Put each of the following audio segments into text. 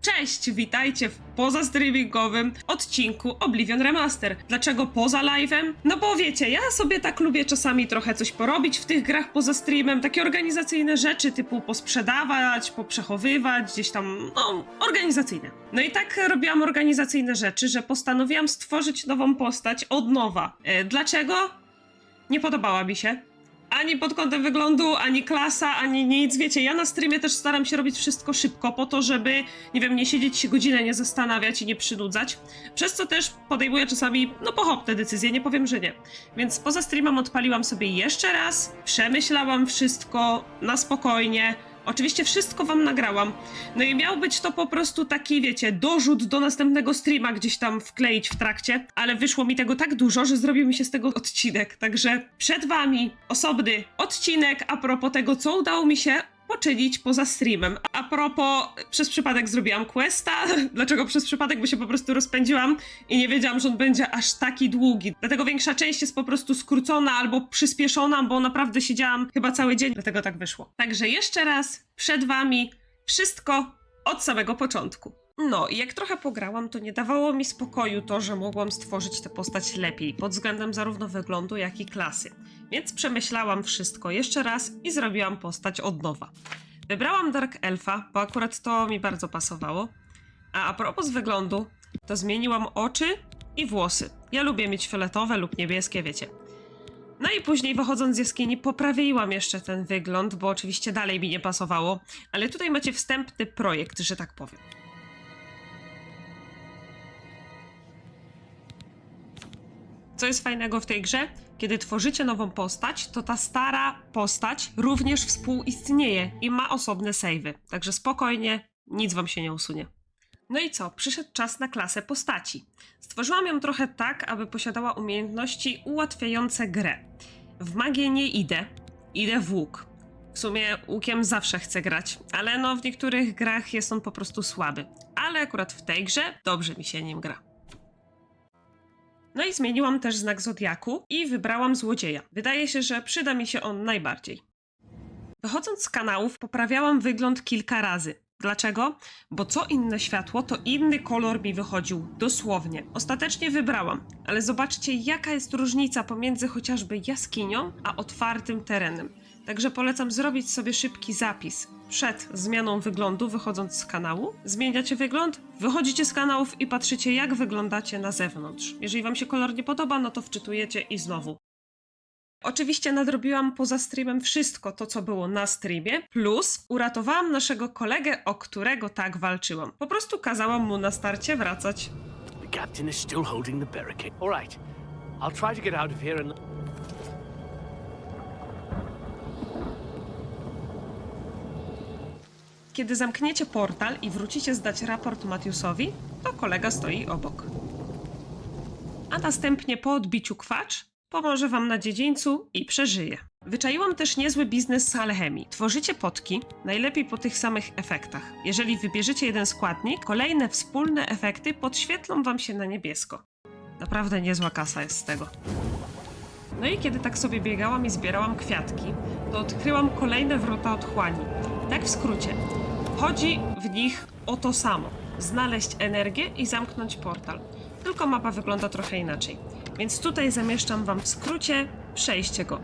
Cześć, witajcie w pozastreamingowym odcinku Oblivion Remaster. Dlaczego poza live'em? No bo wiecie, ja sobie tak lubię czasami trochę coś porobić w tych grach poza streamem, takie organizacyjne rzeczy typu posprzedawać, poprzechowywać, gdzieś tam, no, organizacyjne. No i tak robiłam organizacyjne rzeczy, że postanowiłam stworzyć nową postać od nowa. Dlaczego? Nie podobała mi się. Ani pod kątem wyglądu, ani klasa, ani nic. Wiecie, ja na streamie też staram się robić wszystko szybko, po to, żeby, nie wiem, nie siedzieć się godzinę, nie zastanawiać i nie przynudzać. Przez co też podejmuję czasami, no pochopne decyzje, nie powiem, że nie. Więc poza streamem odpaliłam sobie jeszcze raz, przemyślałam wszystko na spokojnie. Oczywiście wszystko wam nagrałam. No i miał być to po prostu taki, wiecie, dorzut do następnego streama gdzieś tam wkleić w trakcie, ale wyszło mi tego tak dużo, że zrobił mi się z tego odcinek. Także przed wami osobny odcinek a propos tego, co udało mi się poczynić poza streamem. A propos, przez przypadek zrobiłam questa. Dlaczego przez przypadek? Bo się po prostu rozpędziłam i nie wiedziałam, że on będzie aż taki długi. Dlatego większa część jest po prostu skrócona albo przyspieszona, bo naprawdę siedziałam chyba cały dzień, dlatego tak wyszło. Także jeszcze raz, przed wami wszystko od samego początku. No i jak trochę pograłam, to nie dawało mi spokoju to, że mogłam stworzyć tę postać lepiej, pod względem zarówno wyglądu, jak i klasy. Więc przemyślałam wszystko jeszcze raz i zrobiłam postać od nowa. Wybrałam Dark Elfa, bo akurat to mi bardzo pasowało. A propos wyglądu, to zmieniłam oczy i włosy. Ja lubię mieć fioletowe lub niebieskie, wiecie. No i później wychodząc z jaskini poprawiłam jeszcze ten wygląd, bo oczywiście dalej mi nie pasowało. Ale tutaj macie wstępny projekt, że tak powiem. Co jest fajnego w tej grze? Kiedy tworzycie nową postać, to ta stara postać również współistnieje i ma osobne save'y. Także spokojnie, nic wam się nie usunie. No i co? Przyszedł czas na klasę postaci. Stworzyłam ją trochę tak, aby posiadała umiejętności ułatwiające grę. W magię nie idę w łuk. W sumie łukiem zawsze chcę grać, ale no w niektórych grach jest on po prostu słaby. Ale akurat w tej grze dobrze mi się nim gra. No i zmieniłam też znak zodiaku i wybrałam złodzieja. Wydaje się, że przyda mi się on najbardziej. Wychodząc z kanałów poprawiałam wygląd kilka razy. Dlaczego? Bo co inne światło, to inny kolor mi wychodził, dosłownie. Ostatecznie wybrałam, ale zobaczcie jaka jest różnica pomiędzy chociażby jaskinią a otwartym terenem. Także polecam zrobić sobie szybki zapis przed zmianą wyglądu, wychodząc z kanału. Zmieniacie wygląd, wychodzicie z kanałów i patrzycie jak wyglądacie na zewnątrz. Jeżeli wam się kolor nie podoba, no to wczytujecie i znowu. Oczywiście nadrobiłam poza streamem wszystko to, co było na streamie, plus uratowałam naszego kolegę, o którego tak walczyłam. Po prostu kazałam mu na starcie wracać. The captain is still holding the barricade. All right. I'll try to get out of here and... Kiedy zamkniecie portal i wrócicie zdać raport Matiusowi, to kolega stoi obok. A następnie po odbiciu kwacz pomoże wam na dziedzińcu i przeżyje. Wyczaiłam też niezły biznes z alchemii. Tworzycie potki, najlepiej po tych samych efektach. Jeżeli wybierzecie jeden składnik, kolejne wspólne efekty podświetlą wam się na niebiesko. Naprawdę niezła kasa jest z tego. No i kiedy tak sobie biegałam i zbierałam kwiatki, to odkryłam kolejne Wrota Otchłani. Tak w skrócie. Chodzi w nich o to samo. Znaleźć energię i zamknąć portal. Tylko mapa wygląda trochę inaczej. Więc tutaj zamieszczam wam w skrócie przejście go.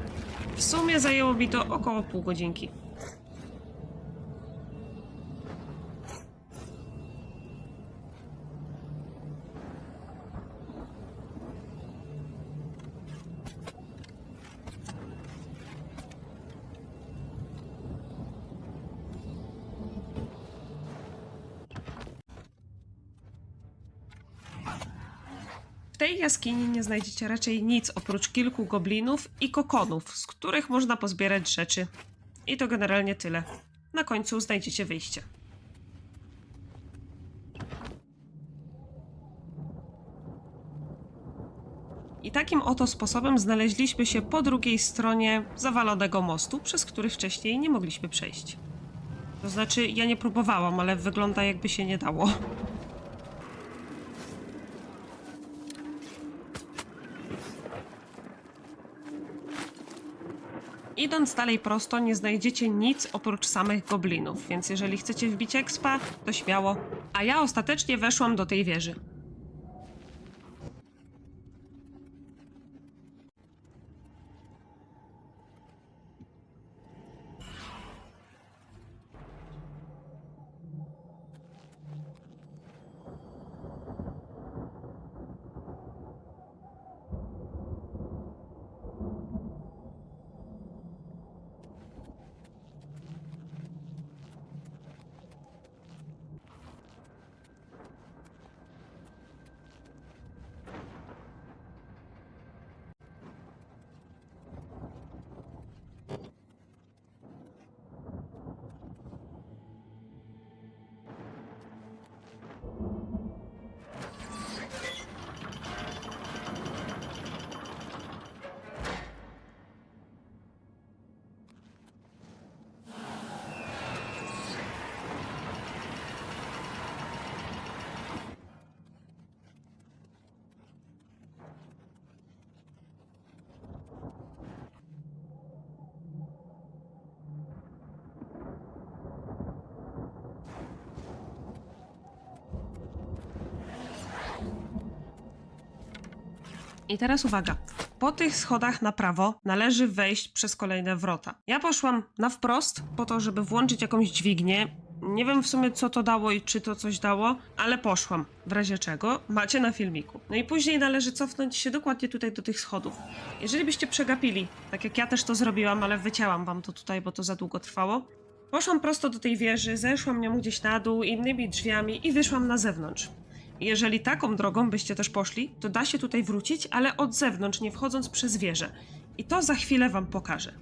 W sumie zajęło mi to około pół godzinki. W tej jaskini nie znajdziecie raczej nic oprócz kilku goblinów i kokonów, z których można pozbierać rzeczy. I to generalnie tyle. Na końcu znajdziecie wyjście. I takim oto sposobem znaleźliśmy się po drugiej stronie zawalonego mostu, przez który wcześniej nie mogliśmy przejść. To znaczy, ja nie próbowałam, ale wygląda jakby się nie dało. I idąc dalej prosto nie znajdziecie nic oprócz samych goblinów, więc jeżeli chcecie wbić expa, to śmiało. A ja ostatecznie weszłam do tej wieży. I teraz uwaga, po tych schodach na prawo należy wejść przez kolejne wrota. Ja poszłam na wprost po to, żeby włączyć jakąś dźwignię. Nie wiem w sumie co to dało i czy to coś dało, ale poszłam, w razie czego macie na filmiku. No i później należy cofnąć się dokładnie tutaj do tych schodów. Jeżeli byście przegapili, tak jak ja też to zrobiłam, ale wycięłam wam to tutaj, bo to za długo trwało, poszłam prosto do tej wieży, zeszłam nią gdzieś na dół, innymi drzwiami i wyszłam na zewnątrz. Jeżeli taką drogą byście też poszli, to da się tutaj wrócić, ale od zewnątrz, nie wchodząc przez wieżę. I to za chwilę wam pokażę.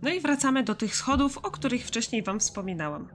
No i wracamy do tych schodów, o których wcześniej wam wspominałam.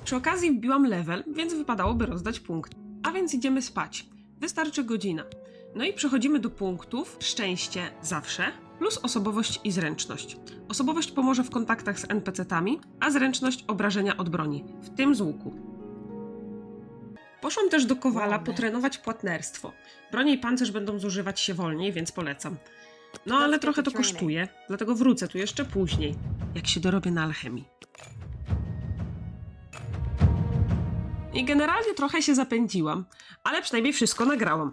Przy okazji wbiłam level, więc wypadałoby rozdać punkt. A więc idziemy spać. Wystarczy godzina. No i przechodzimy do punktów szczęście zawsze, plus osobowość i zręczność. Osobowość pomoże w kontaktach z NPC-tami, a zręczność obrażenia od broni, w tym z łuku. Poszłam też do Kowala potrenować płatnerstwo. Bronie i pancerz będą zużywać się wolniej, więc polecam. No ale trochę to kosztuje, dlatego wrócę tu jeszcze później, jak się dorobię na alchemii. I generalnie trochę się zapędziłam, ale przynajmniej wszystko nagrałam.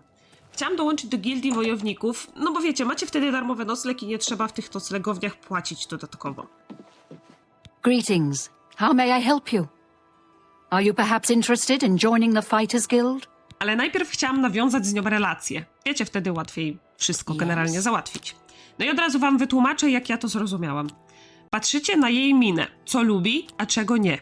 Chciałam dołączyć do Gildii Wojowników, no bo wiecie, macie wtedy darmowy nocleg i nie trzeba w tych noclegowniach płacić dodatkowo. Greetings. How may I help you? Are you perhaps interested in joining the Fighters Guild? Ale najpierw chciałam nawiązać z nią relację. Wiecie, wtedy łatwiej wszystko generalnie załatwić. No i od razu wam wytłumaczę, jak ja to zrozumiałam. Patrzycie na jej minę, co lubi, a czego nie.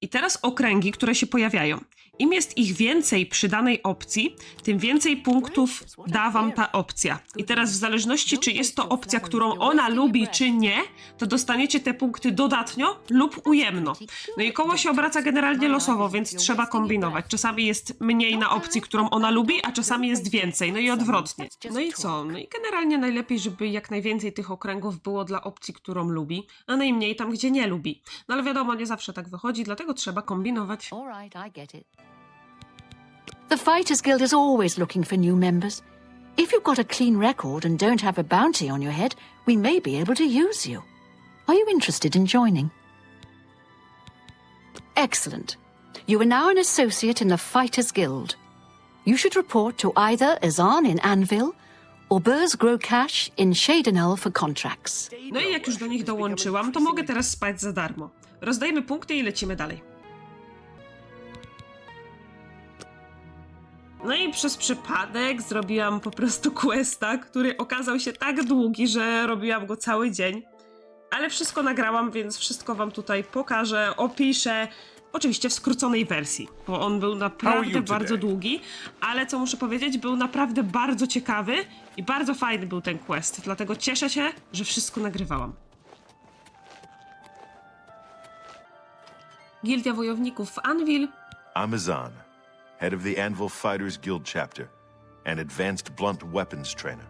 I teraz okręgi, które się pojawiają. Im jest ich więcej przy danej opcji, tym więcej punktów da wam ta opcja. I teraz w zależności, czy jest to opcja, którą ona lubi, czy nie, to dostaniecie te punkty dodatnio lub ujemno. No i koło się obraca generalnie losowo, więc trzeba kombinować. Czasami jest mniej na opcji, którą ona lubi, a czasami jest więcej. No i odwrotnie. No i co? No i generalnie najlepiej, żeby jak najwięcej tych okręgów było dla opcji, którą lubi, a najmniej tam, gdzie nie lubi. No ale wiadomo, nie zawsze tak wychodzi, dlatego trzeba kombinować. All right, I get it. The Fighters Guild is always looking for new members. If you've got a clean record and don't have a bounty on your head, we may be able to use you. Are you interested in joining? Excellent. You are now an associate in the Fighters Guild. You should report to either Azan in Anvil or Burz Grocash in Shadenel for contracts. No i jak już do nich dołączyłam, to mogę teraz spać za darmo. Rozdajmy punkty i lecimy dalej. No i przez przypadek zrobiłam po prostu questa, który okazał się tak długi, że robiłam go cały dzień. Ale wszystko nagrałam, więc wszystko wam tutaj pokażę, opiszę. Oczywiście w skróconej wersji, bo on był naprawdę bardzo długi, ale co muszę powiedzieć, był naprawdę bardzo ciekawy i bardzo fajny był ten quest, dlatego cieszę się, że wszystko nagrywałam. Gildia Wojowników w Anvil. I'm Azan, head of the Anvil Fighters Guild chapter and advanced blunt weapons trainer.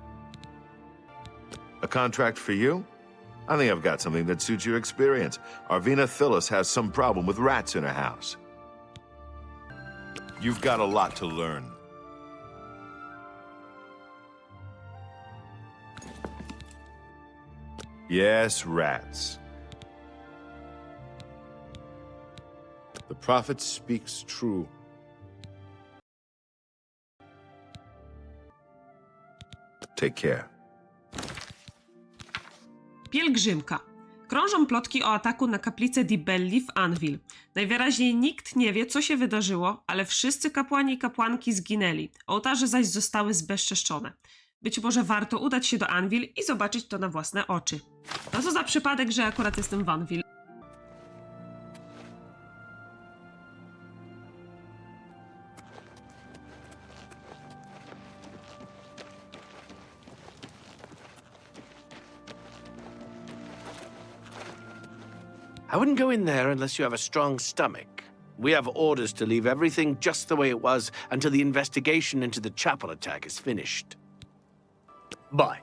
A contract for you? I think I've got something that suits your experience. Arvina Phyllis has some problem with rats in her house. You've got a lot to learn. Yes, rats. The prophet speaks true. Take care. Pielgrzymka. Krążą plotki o ataku na kaplicę Dibelli w Anvil. Najwyraźniej nikt nie wie, co się wydarzyło, ale wszyscy kapłani i kapłanki zginęli. Ołtarze zaś zostały zbezczeszczone. Być może warto udać się do Anvil i zobaczyć to na własne oczy. No co za przypadek, że akurat jestem w Anvil. I wouldn't go in there unless you have a strong stomach. We have orders to leave everything just the way it was until the investigation into the chapel attack is finished. Bye.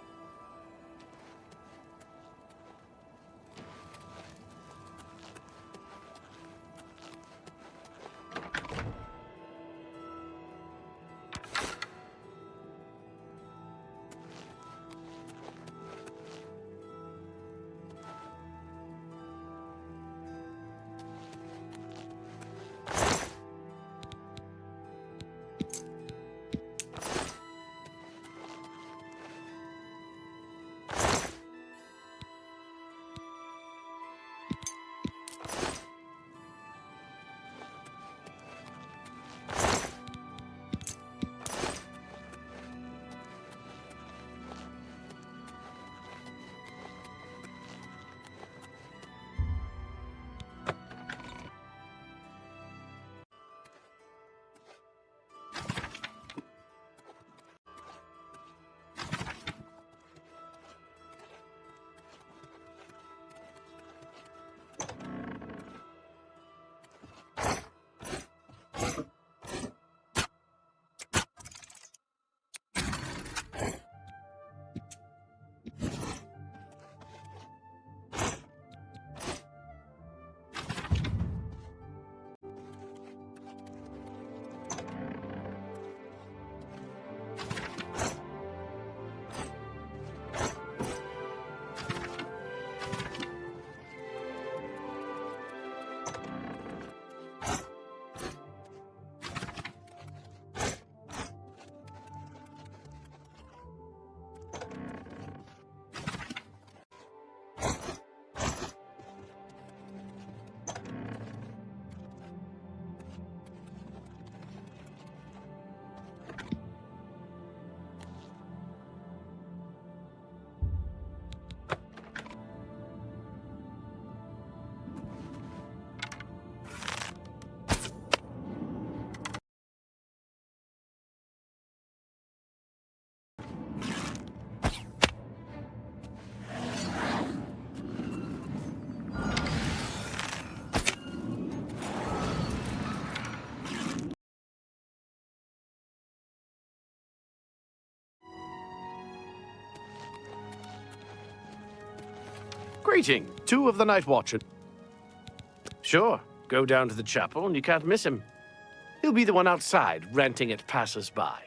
Greeting, 2 of the Night Watchers. Sure, go down to the chapel and you can't miss him. He'll be the one outside ranting at passers-by.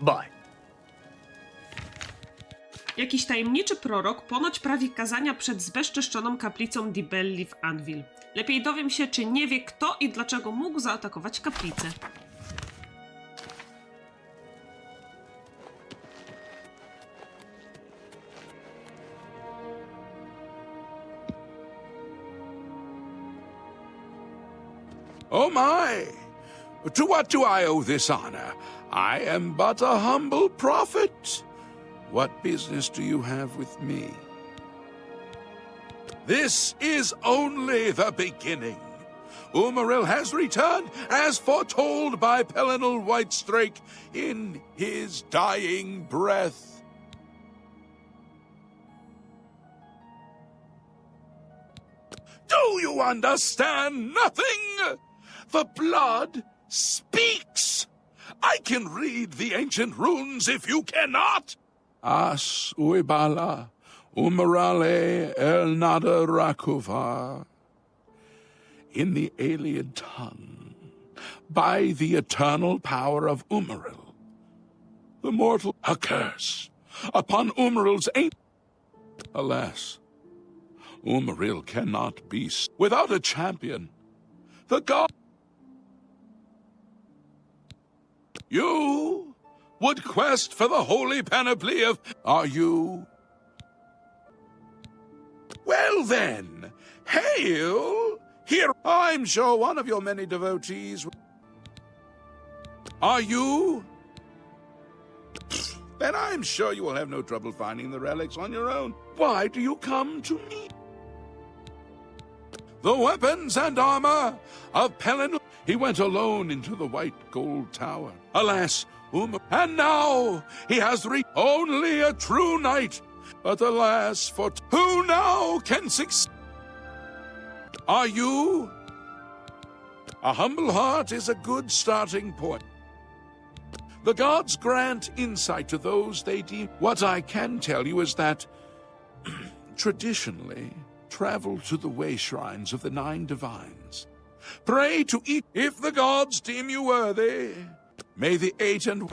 Bye. Jakiś tajemniczy prorok ponoć prawi kazania przed zbezczeszczoną kaplicą Dibelli w Anvil. Lepiej dowiem się, czy nie wie, kto i dlaczego mógł zaatakować kaplicę. Oh my! To what do I owe this honor? I am but a humble prophet. What business do you have with me? This is only the beginning. Umaril has returned as foretold by Pelinal Whitestrake in his dying breath. Do you understand nothing? The blood speaks. I can read the ancient runes if you cannot. As uibala, umarale el nada rakuva. In the alien tongue, by the eternal power of Umaril, the mortal a curse upon Umaril's ancient. Alas, Umaril cannot be without a champion. The god. You would quest for the holy panoply of... Are you? Well then, hail! Here, I'm sure one of your many devotees... Are you? Then I'm sure you will have no trouble finding the relics on your own. Why do you come to me? The weapons and armor of Pelin... He went alone into the white gold tower. Alas, and now he has only a true knight. But alas, for who now can succeed? Are you? A humble heart is a good starting point. The gods grant insight to those they deem. What I can tell you is that, traditionally, travel to the way shrines of the 9 divines. Pray to eat if the gods deem you worthy. May the 8 and...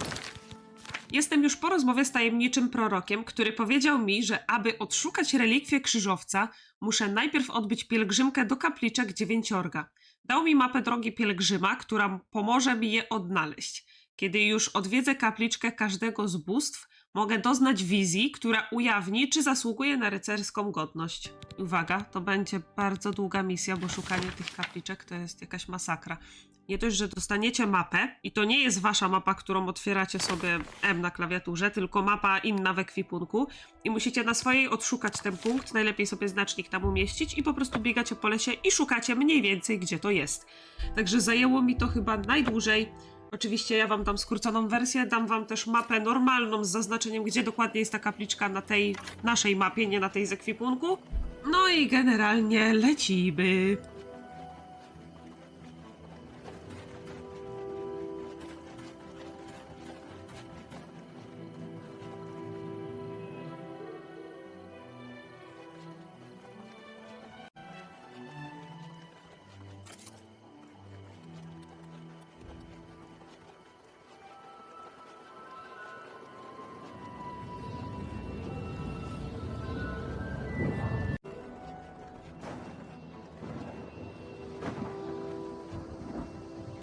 Jestem już po rozmowie z tajemniczym prorokiem, który powiedział mi, że aby odszukać relikwię krzyżowca, muszę najpierw odbyć pielgrzymkę do Kapliczek Dziewięciorga. Dał mi mapę drogi pielgrzyma, która pomoże mi je odnaleźć. Kiedy już odwiedzę kapliczkę każdego z bóstw, mogę doznać wizji, która ujawni, czy zasługuje na rycerską godność. Uwaga, to będzie bardzo długa misja, bo szukanie tych kapliczek to jest jakaś masakra. Nie dość, że dostaniecie mapę i to nie jest wasza mapa, którą otwieracie sobie M na klawiaturze, tylko mapa inna w ekwipunku i musicie na swojej odszukać ten punkt, najlepiej sobie znacznik tam umieścić i po prostu biegacie po lesie i szukacie mniej więcej, gdzie to jest. Także zajęło mi to chyba najdłużej. Oczywiście ja wam dam skróconą wersję, dam wam też mapę normalną z zaznaczeniem, gdzie dokładnie jest ta kapliczka na tej naszej mapie, nie na tej z ekwipunku. No i generalnie lecimy.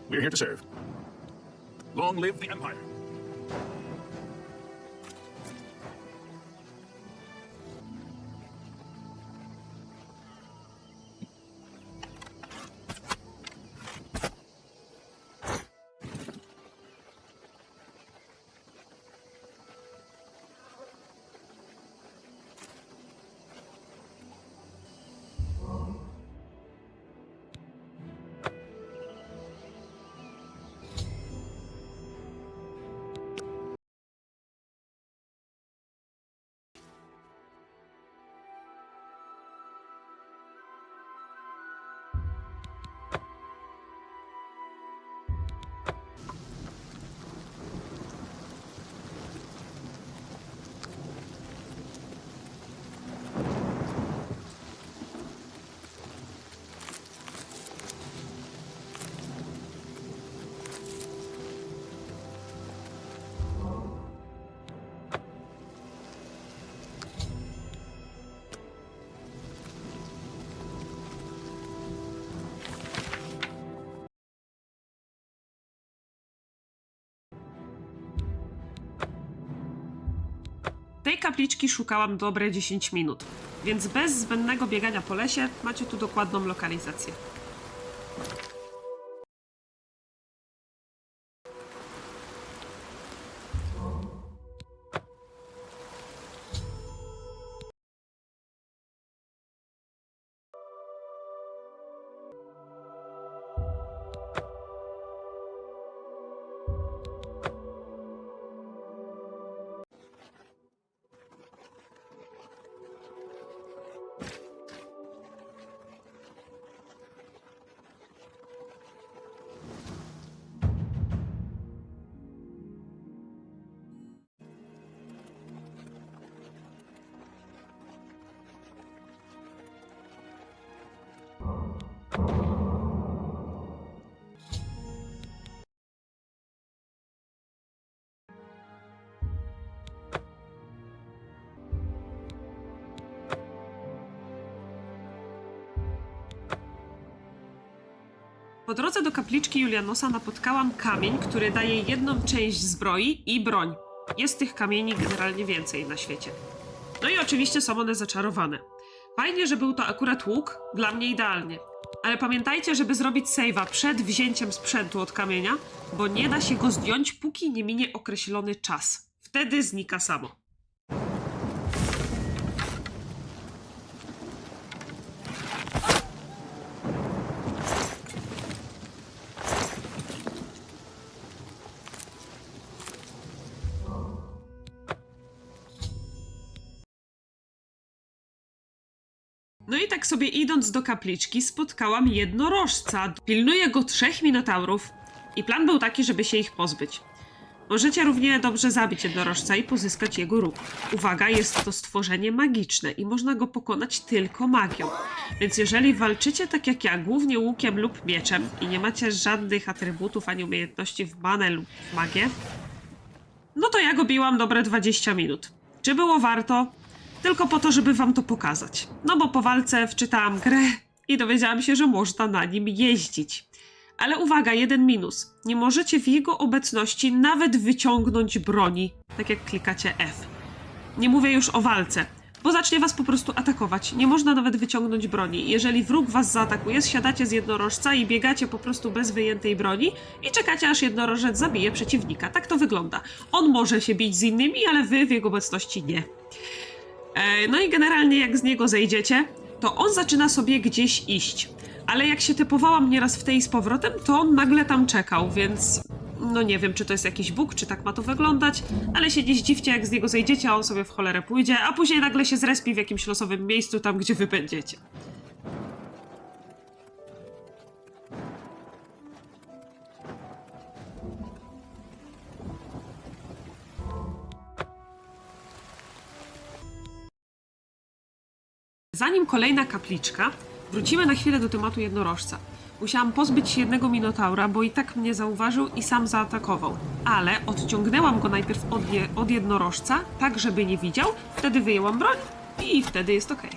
We're here to serve. Long live the Empire. Tej kapliczki szukałam dobre 10 minut, więc bez zbędnego biegania po lesie macie tu dokładną lokalizację. Po drodze do kapliczki Julianosa napotkałam kamień, który daje jedną część zbroi i broń. Jest tych kamieni generalnie więcej na świecie. No i oczywiście są one zaczarowane. Fajnie, że był to akurat łuk, dla mnie idealnie. Ale pamiętajcie, żeby zrobić save'a przed wzięciem sprzętu od kamienia, bo nie da się go zdjąć, póki nie minie określony czas. Wtedy znika samo. No i tak sobie idąc do kapliczki spotkałam jednorożca. Pilnuje go 3 minotaurów i plan był taki, żeby się ich pozbyć. Możecie równie dobrze zabić jednorożca i pozyskać jego róg. Uwaga, jest to stworzenie magiczne i można go pokonać tylko magią. Więc jeżeli walczycie tak jak ja, głównie łukiem lub mieczem i nie macie żadnych atrybutów ani umiejętności w manę lub w magię, no to ja go biłam dobre 20 minut. Czy było warto? Tylko po to, żeby wam to pokazać. No bo po walce wczytałam grę i dowiedziałam się, że można na nim jeździć. Ale uwaga, jeden minus. Nie możecie w jego obecności nawet wyciągnąć broni, tak jak klikacie F. Nie mówię już o walce, bo zacznie was po prostu atakować. Nie można nawet wyciągnąć broni. Jeżeli wróg was zaatakuje, zsiadacie z jednorożca i biegacie po prostu bez wyjętej broni i czekacie, aż jednorożec zabije przeciwnika. Tak to wygląda. On może się bić z innymi, ale wy w jego obecności nie. No i generalnie jak z niego zejdziecie, to on zaczyna sobie gdzieś iść. Ale jak się typowałam nieraz w tej z powrotem, to on nagle tam czekał, więc no nie wiem, czy to jest jakiś bóg, czy tak ma to wyglądać, ale się nie zdziwcie, jak z niego zejdziecie, a on sobie w cholerę pójdzie, a później nagle się zrespi w jakimś losowym miejscu, tam gdzie wy będziecie. Zanim kolejna kapliczka, wrócimy na chwilę do tematu jednorożca. Musiałam pozbyć się jednego minotaura, bo i tak mnie zauważył i sam zaatakował. Ale odciągnęłam go najpierw od jednorożca, tak żeby nie widział, wtedy wyjęłam broń i wtedy jest okej.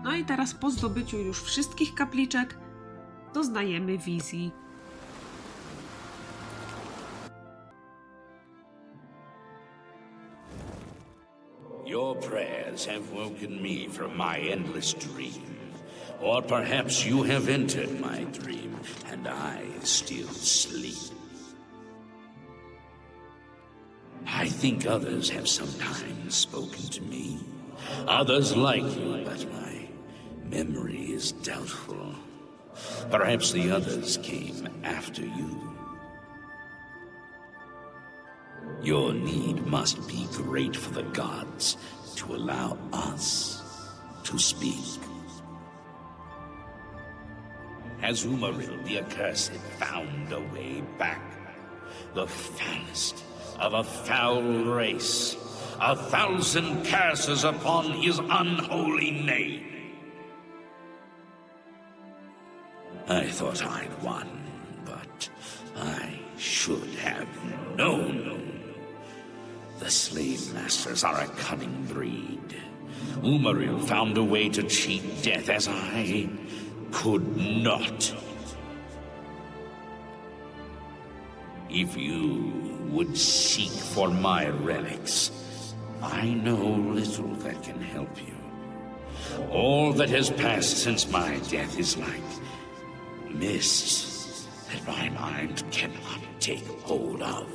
No i teraz po zdobyciu już wszystkich kapliczek doznajemy wizji. Your prayers have woken me from my endless dream. Or perhaps you have entered my dream, and I still sleep. I think others have sometimes spoken to me. Others like you, but my memory is doubtful. Perhaps the others came after you. Your need must be great for the gods to allow us to speak. Has Umaril the Accursed found a way back? The foulest of a foul race. 1,000 curses upon his unholy name. I thought I'd won, but I should have known. The slave masters are a cunning breed. Umaril found a way to cheat death as I could not. If you would seek for my relics, I know little that can help you. All that has passed since my death is like mist that my mind cannot take hold of.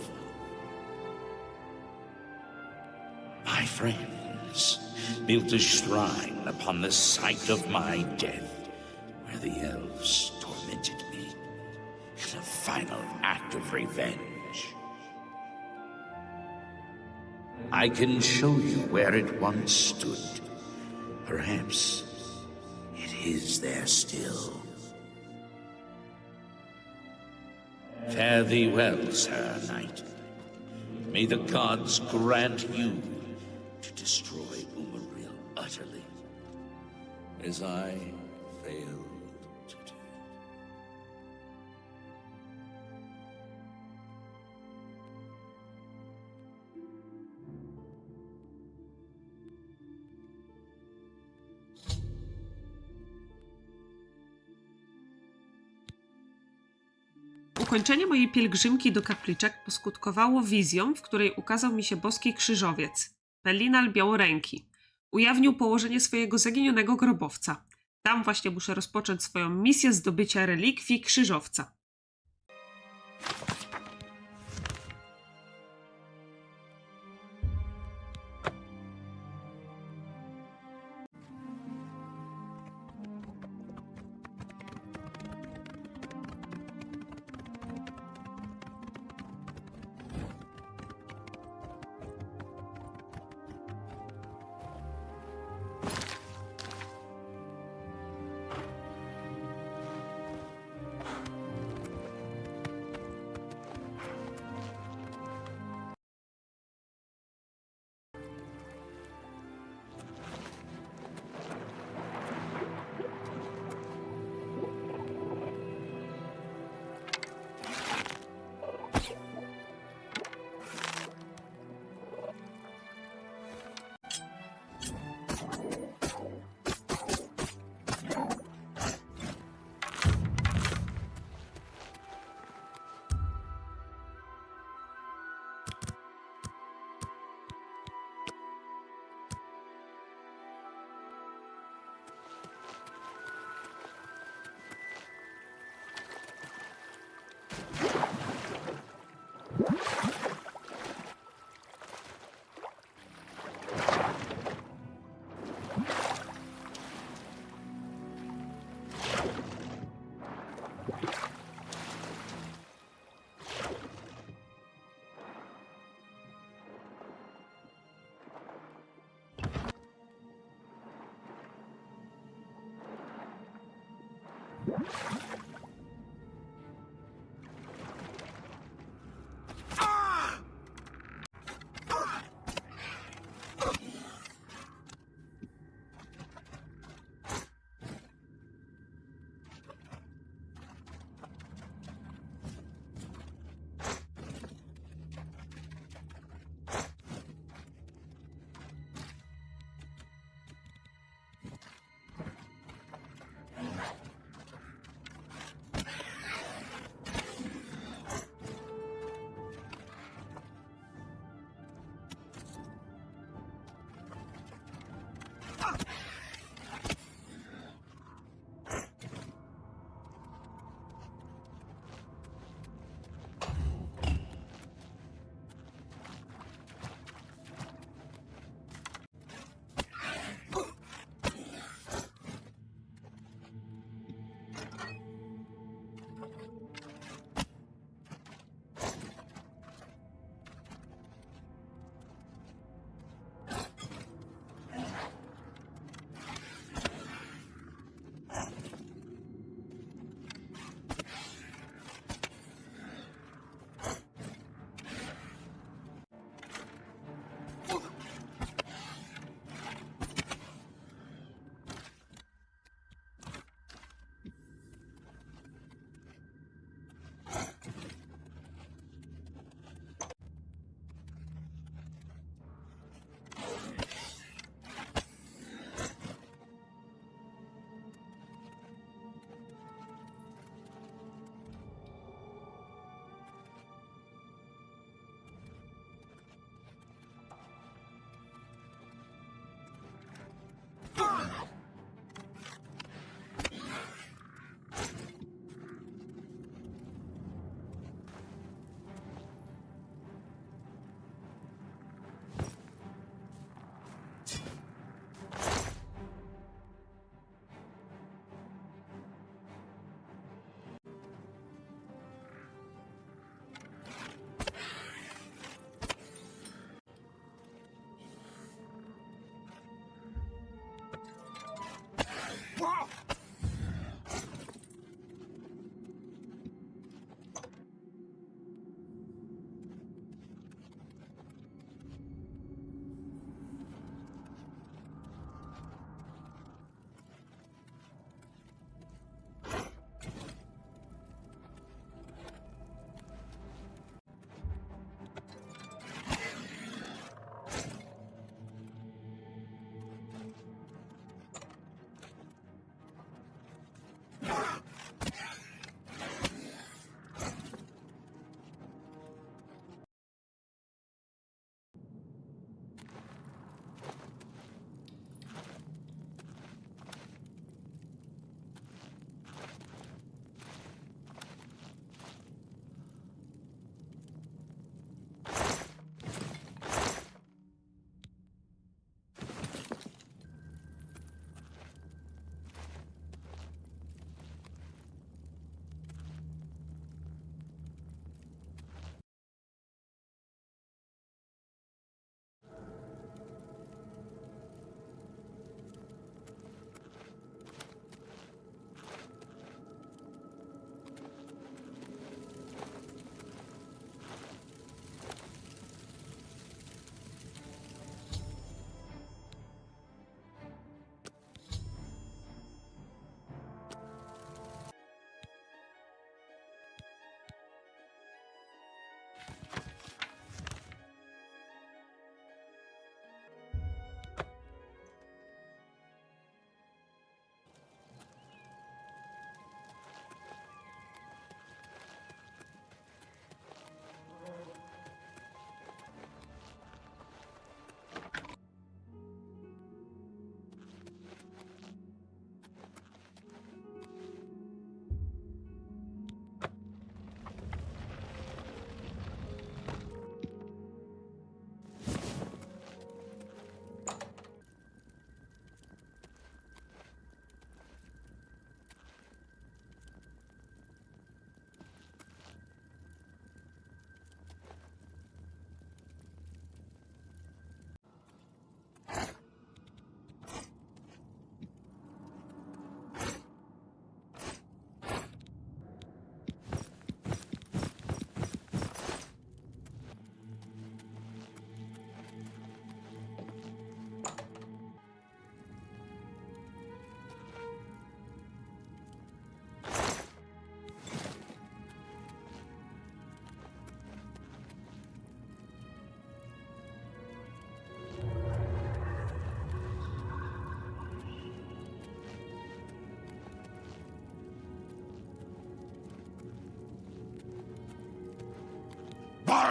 My friends built a shrine upon the site of my death, where the elves tormented me in a final act of revenge. I can show you where it once stood. Perhaps it is there still. Fare thee well, Sir Knight. May the gods grant you to destroy Umaril utterly, as I failed to do. Ukończenie mojej pielgrzymki do kapliczek poskutkowało wizją, w której ukazał mi się boski krzyżowiec, Pelinal Białoręki. Ujawnił położenie swojego zaginionego grobowca. Tam właśnie muszę rozpocząć swoją misję zdobycia relikwii krzyżowca.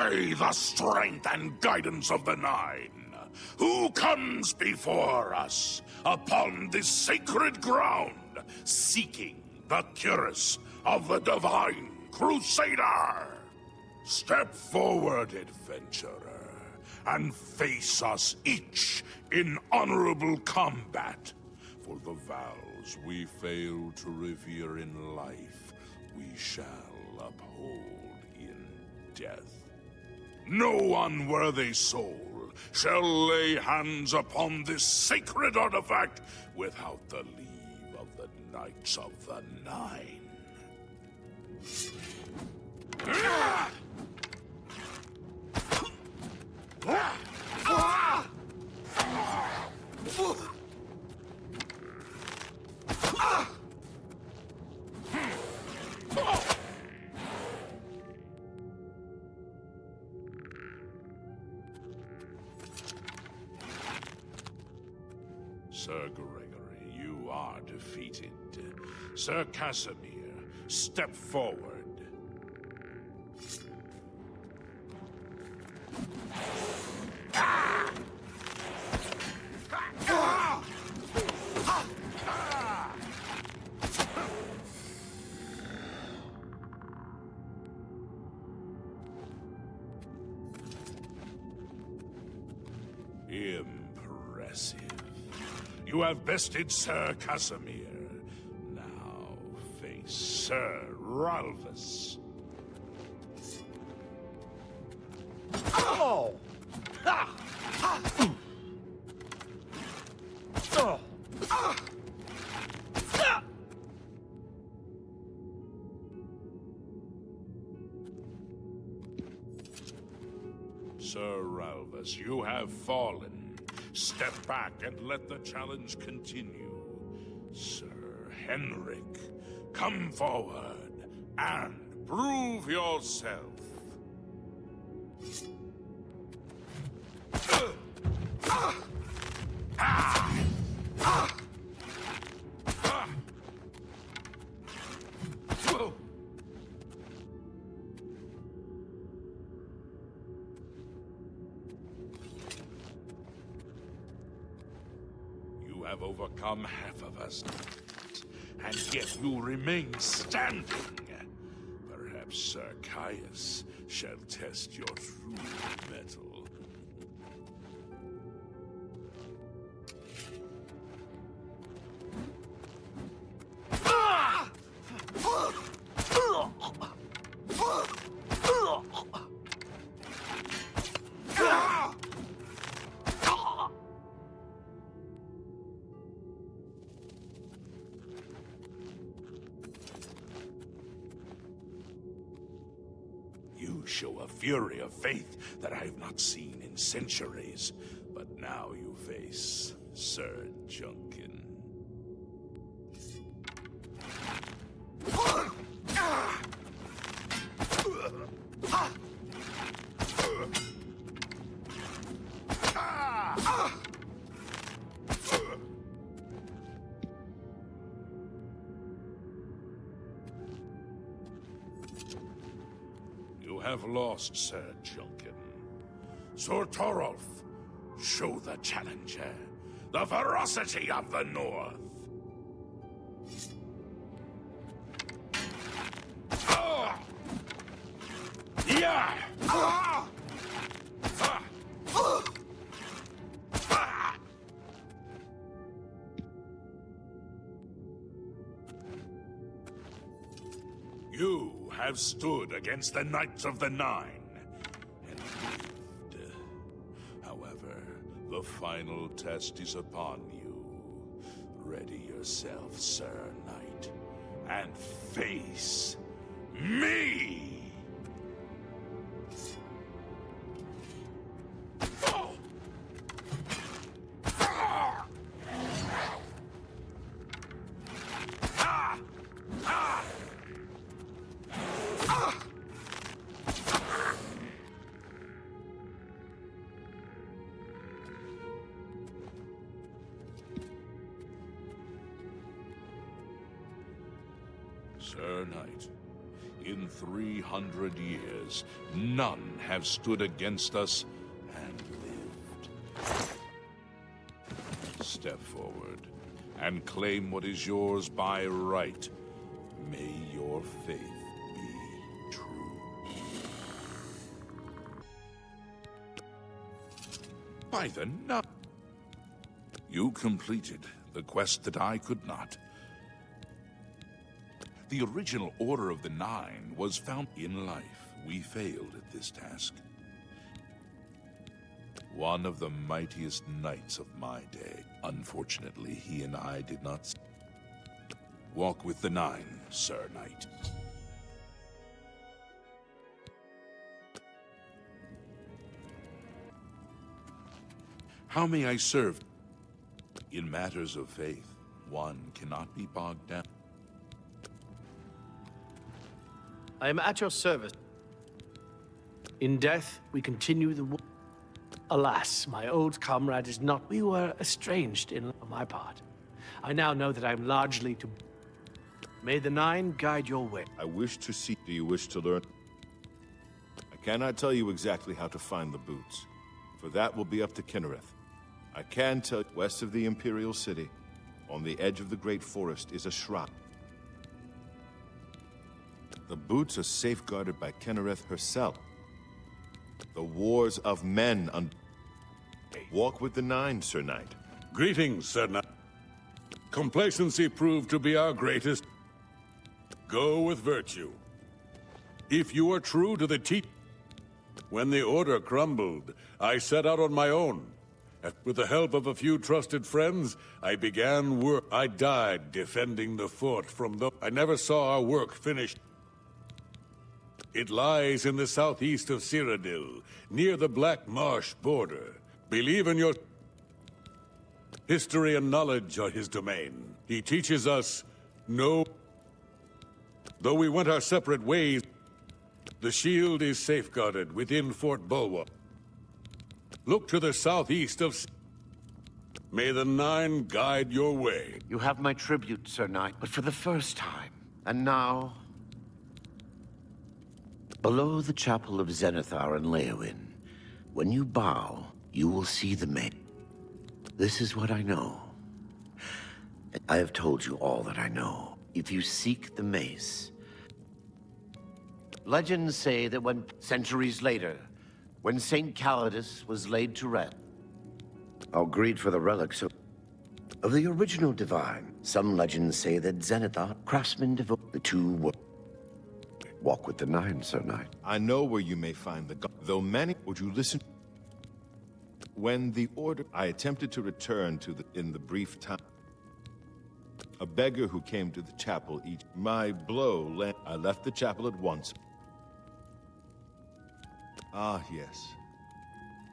By the strength and guidance of the Nine, who comes before us upon this sacred ground, seeking the cuirass of the Divine Crusader? Step forward, adventurer, and face us each in honorable combat. For the vows we fail to revere in life, we shall uphold in death. No unworthy soul shall lay hands upon this sacred artifact without the leave of the Knights of the Nine. Sir Gregory, you are defeated. Sir Casimir, step forward. Impressive. You have bested Sir Casimir. Now face Sir Ralphus. Oh! Ha! Ha! Oh! Ah! Ah! Sir Ralphus, you have fallen. Step back and let the challenge continue. Sir Henrik, come forward and prove yourself. You have overcome half of us, and yet you remain standing. Perhaps Sir Caius shall test your true mettle. You show a fury of faith that I have not seen in centuries. But now you face Sir Junkin. You have lost, Sir Junkin. Sir Torolf, show the challenger the ferocity of the North. Yeah! You have stood against the Knights of the Nine and lived. However, the final test is upon you. Ready yourself, Sir Knight, and face me! Sir Knight, In 300 years, none have stood against us and lived. Step forward and claim what is yours by right. May your faith be true. By the nut. You completed the quest that I could not. The original Order of the Nine was found in life. We failed at this task. One of the mightiest knights of my day. Unfortunately, he and I did not walk with the Nine, Sir Knight. How may I serve? In matters of faith, one cannot be bogged down. I am at your service. In death, we continue the war. Alas, my old comrade is not. We were estranged on my part. I now know that I am largely to. May the Nine guide your way. I wish to see. Do you wish to learn? I cannot tell you exactly how to find the boots, for that will be up to Kynareth. I can tell you, west of the Imperial City, on the edge of the Great Forest, is a shrine. The boots are safeguarded by Kynareth herself. The wars of men Walk with the Nine, Sir Knight. Greetings, Sir Knight. Complacency proved to be our greatest. Go with virtue. If you are true to the when the Order crumbled, I set out on my own. With the help of a few trusted friends, I began work. I died defending the fort from the... I never saw our work finished. It lies in the southeast of Cyrodiil, near the Black Marsh border. Believe in your... History and knowledge are his domain. He teaches us no... Though we went our separate ways, the shield is safeguarded within Fort Bulwark. Look to the southeast of... May the Nine guide your way. You have my tribute, Sir Knight, but for the first time. And now... Below the chapel of Zenithar and Leowyn, when you bow, you will see the maid. This is what I know. I have told you all that I know. If you seek the mace... Legends say that centuries later, when St. Calidus was laid to rest, I'll greed for the relics of the original divine. Some legends say that Zenithar, craftsmen devote the two were... Walk with the Nine, Sir Knight. I know where you may find the god, though many... Would you listen? When the Order... I attempted to return to in the brief time. A beggar who came to the chapel each... My blow I left the chapel at once. Ah, yes.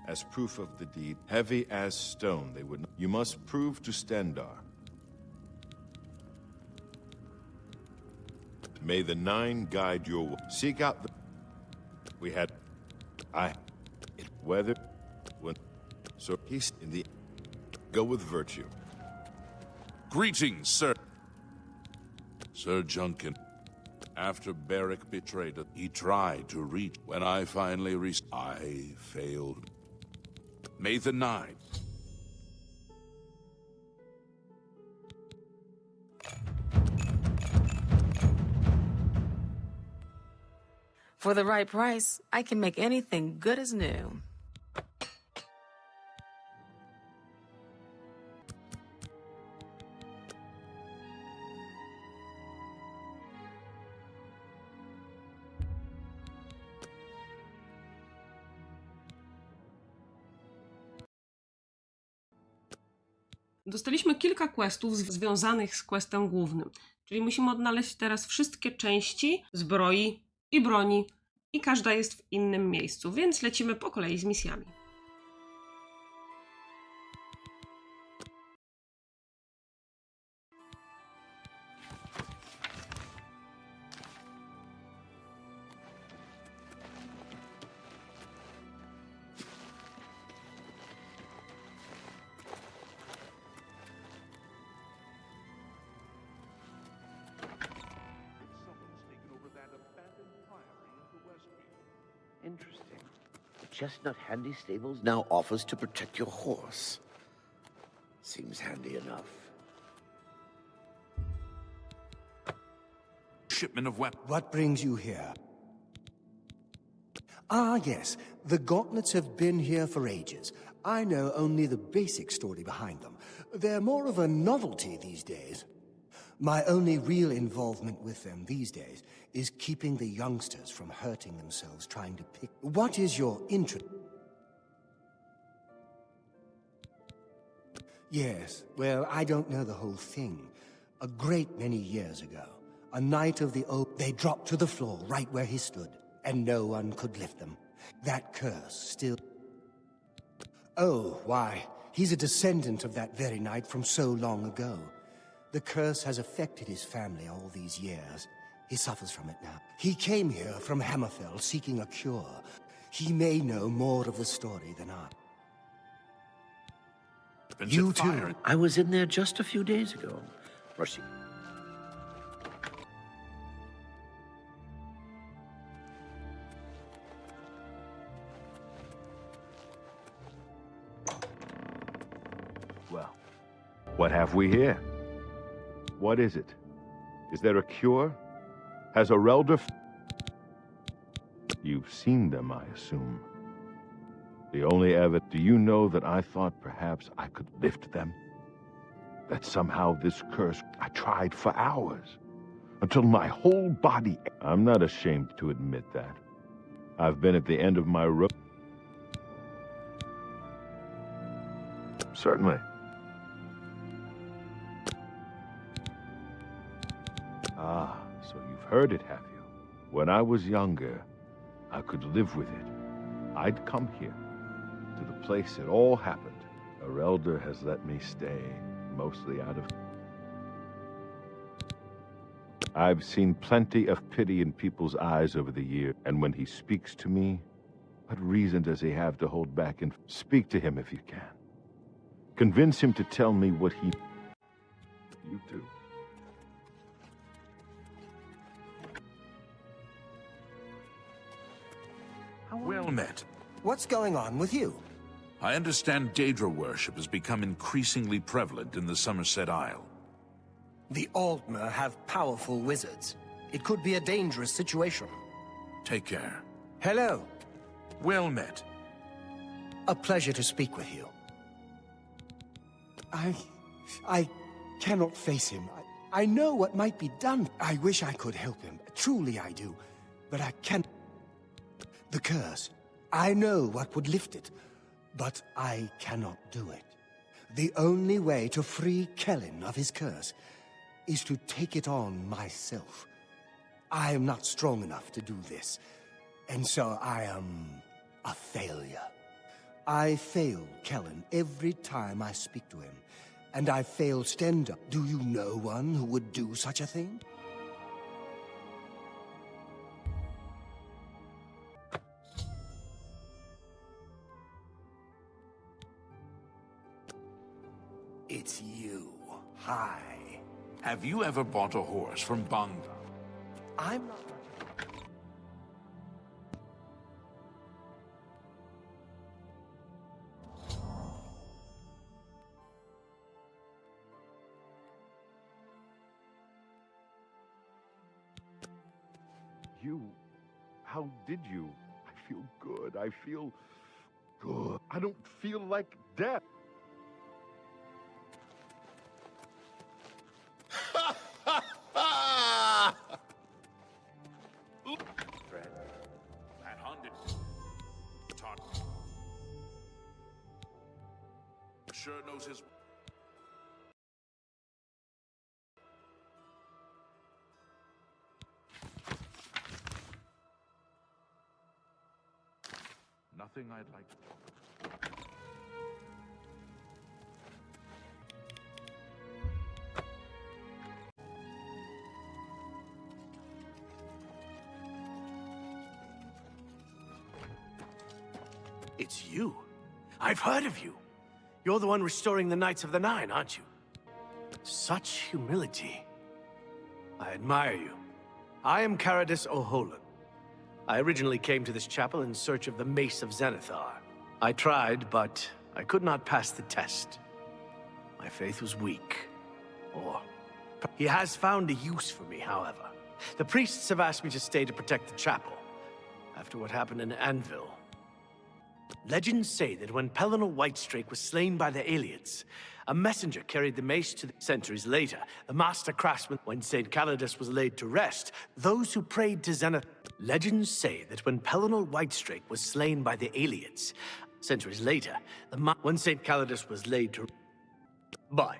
As proof of the deed, heavy as stone, they would not... You must prove to Stendar. May the Nine guide your way. Seek out the... We had... Whether... When... So he's in the... Go with virtue. Greetings, sir. Sir Junkin. After Beric betrayed us, he tried to reach. When I finally reached, I failed. May the Nine. For the right price, I can make anything good as new. Dostaliśmy kilka questów związanych z questem głównym, czyli musimy odnaleźć teraz wszystkie części zbroi i broni i każda jest w innym miejscu, więc lecimy po kolei z misjami. chestnut handy stables now offers to protect your horse. Seems handy enough. Shipment of weapons. What brings you here? Ah, yes. The gauntlets have been here for ages. I know only the basic story behind them. They're more of a novelty these days. My only real involvement with them these days is keeping the youngsters from hurting themselves trying to pick... What is your interest? Yes, well, I don't know the whole thing. A great many years ago, a knight of the oak, they dropped to the floor right where he stood, and no one could lift them. That curse still... Oh, why, he's a descendant of that very knight from so long ago. The curse has affected his family all these years. He suffers from it now. He came here from Hammerfell seeking a cure. He may know more of the story than I. You too. I was in there just a few days ago. Mercy. Well, what have we here? What is it? Is there a cure? Has Arelder... You've seen them, I assume. The only evidence... Do you know that I thought perhaps I could lift them? That somehow this curse... I tried for hours. Until my whole body... I'm not ashamed to admit that. I've been at the end of my rope. Certainly. Ah, so you've heard it, have you? When I was younger, I could live with it. I'd come here, to the place it all happened. Arelder has let me stay, mostly out of... I've seen plenty of pity in people's eyes over the years, and when he speaks to me, what reason does he have to hold back and speak to him if you can? Convince him to tell me what he... You do. Well met. What's going on with you? I understand Daedra worship has become increasingly prevalent in the Somerset Isle. The Aldmer have powerful wizards. It could be a dangerous situation. Take care. Hello. Well met. A pleasure to speak with you. I cannot face him. I know what might be done. I wish I could help him. Truly I do. But I can't. The curse. I know what would lift it. But I cannot do it. The only way to free Kellen of his curse is to take it on myself. I am not strong enough to do this. And so I am a failure. I fail Kellen every time I speak to him. And I fail Stendara. Do you know one who would do such a thing? It's you. Hi. Have you ever bought a horse from Banga? I'm not... You... How did you? I feel good. I feel... good. I don't feel like death. Sure knows his... Nothing I'd like to talk about. It's you. I've heard of you. You're the one restoring the Knights of the Nine, aren't you? Such humility. I admire you. I am Caradus O'Holan. I originally came to this chapel in search of the Mace of Zenithar. I tried, but I could not pass the test. My faith was weak. He has found a use for me, however. The priests have asked me to stay to protect the chapel, after what happened in Anvil. Legends say that when Pelennor Whitestrake was slain by the Aliads, a messenger carried the mace to the centuries later. The master craftsman, when St. Calidus was laid to rest, those who prayed to Zenith. Legends say that when Pelennor Whitestrake was slain by the Aliads, centuries later, when St. Calidus was laid to... Bye.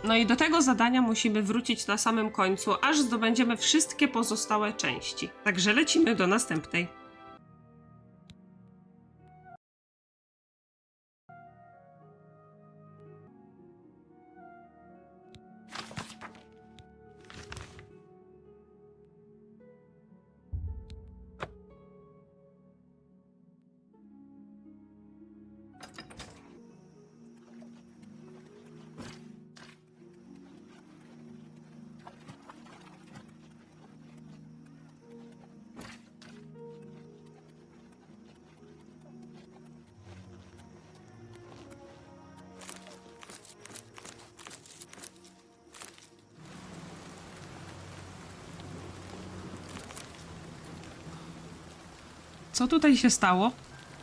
No i do tego zadania musimy wrócić na samym końcu, aż zdobędziemy wszystkie pozostałe części. Także lecimy do następnej. Co tutaj się stało?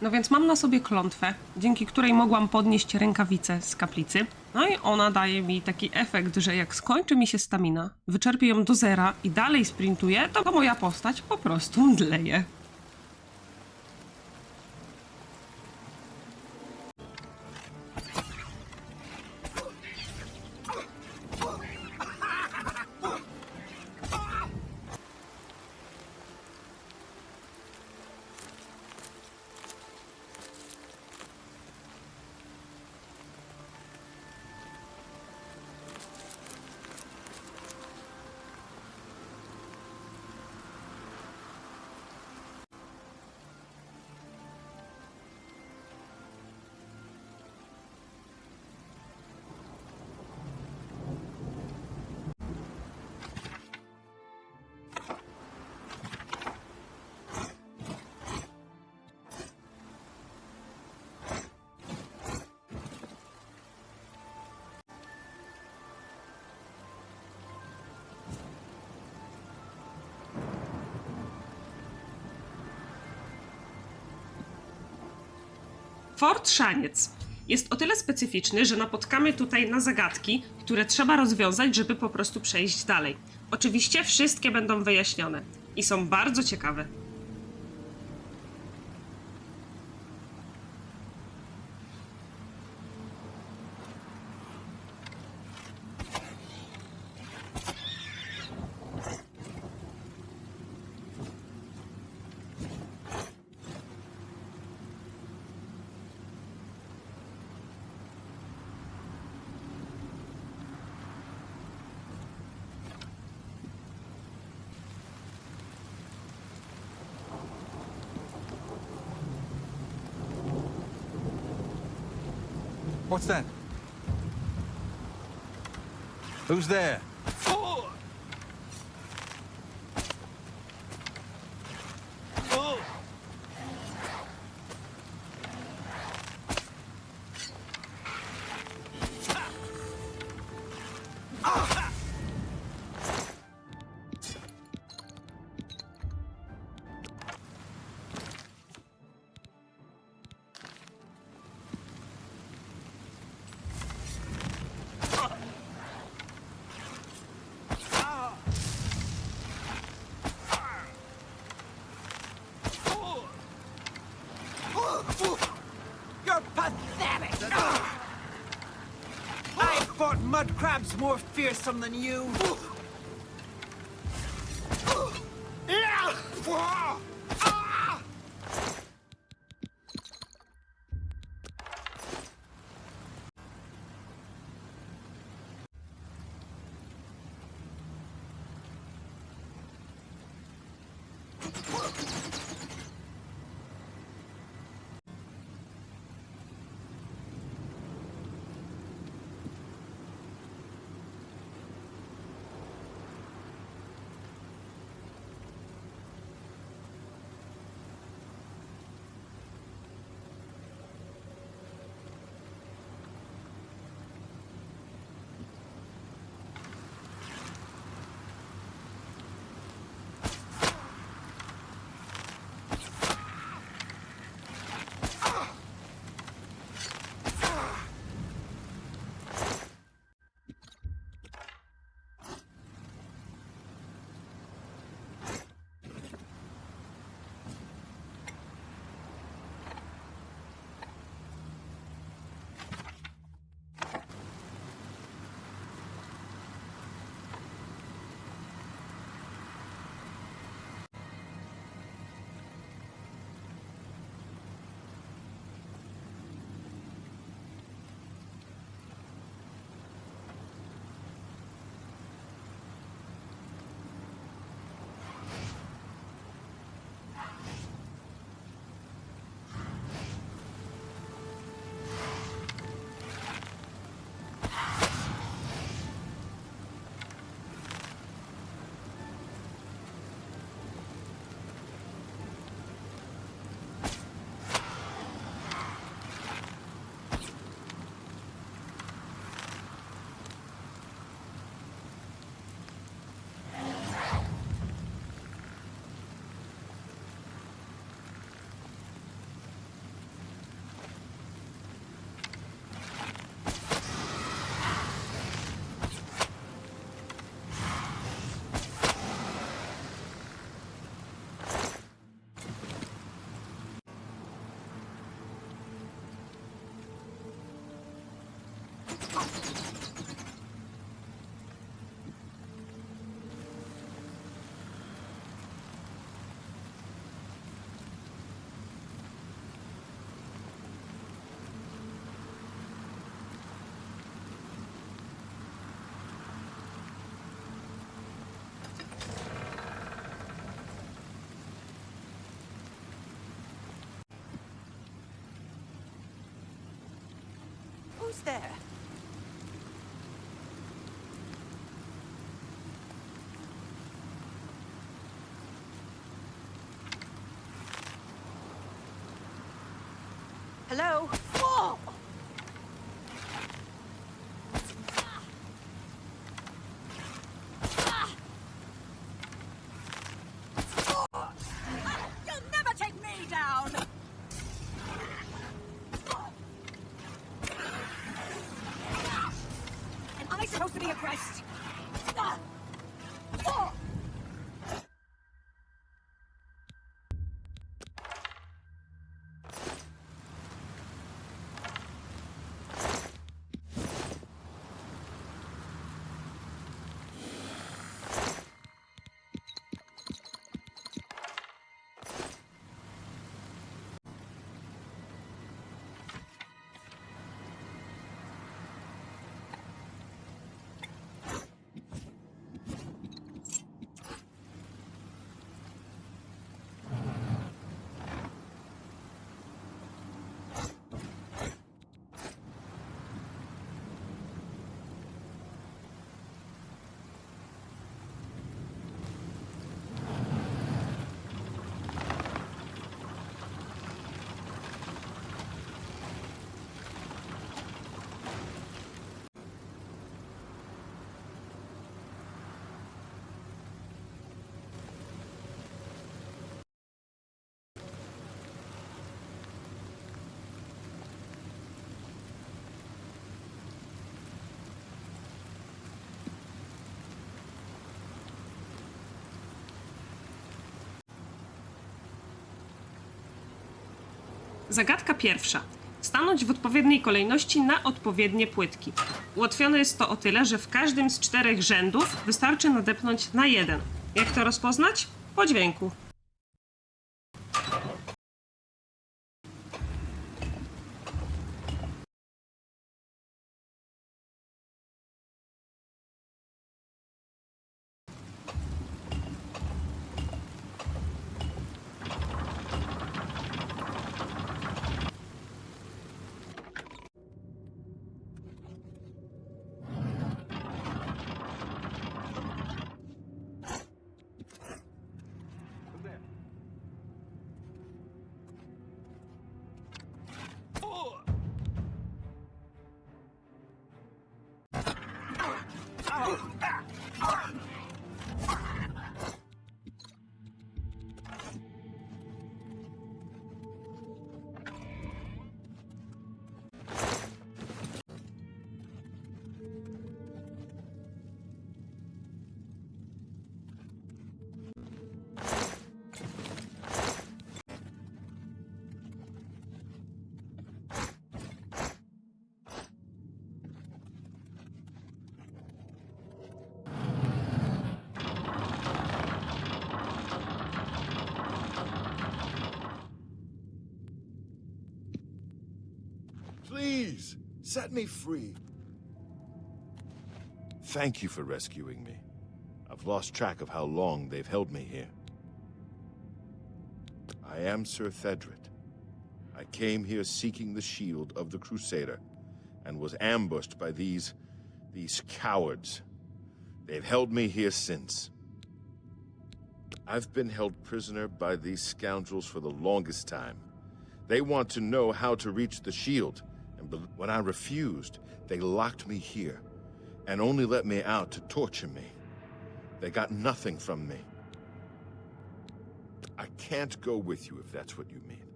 No więc mam na sobie klątwę, dzięki której mogłam podnieść rękawicę z kaplicy. No i ona daje mi taki efekt, że jak skończy mi się stamina, wyczerpię ją do zera i dalej sprintuję, to moja postać po prostu mdleje. Fort Szaniec jest o tyle specyficzny, że napotkamy tutaj na zagadki, które trzeba rozwiązać, żeby po prostu przejść dalej. Oczywiście wszystkie będą wyjaśnione i są bardzo ciekawe. What's that? Who's there? fought mud crabs more fearsome than you. Who's there? Hello? Whoa! You'll never take me down! Am I supposed to be impressed? Zagadka pierwsza. stanąć w odpowiedniej kolejności na odpowiednie płytki. Ułatwione jest to o tyle, że w każdym z 4 rzędów wystarczy nadepnąć na jeden. Jak to rozpoznać? Po dźwięku. Please, set me free. Thank you for rescuing me. I've lost track of how long they've held me here. I am Sir Thedred. I came here seeking the shield of the Crusader, and was ambushed by these cowards. They've held me here since. I've been held prisoner by these scoundrels for the longest time. They want to know how to reach the shield, and when I refused, they locked me here, and only let me out to torture me. They got nothing from me. I can't go with you if that's what you mean.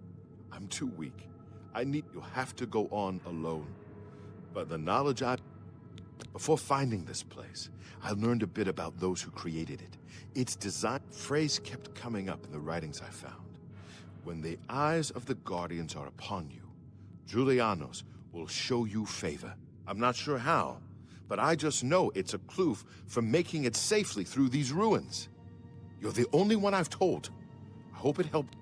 I'm too weak. You'll have to go on alone. But the knowledge before finding this place, I learned a bit about those who created it. Its design phrase kept coming up in the writings I found. When the eyes of the Guardians are upon you, Julianos will show you favor. I'm not sure how, but I just know it's a clue for making it safely through these ruins. You're the only one I've told. I hope it helped.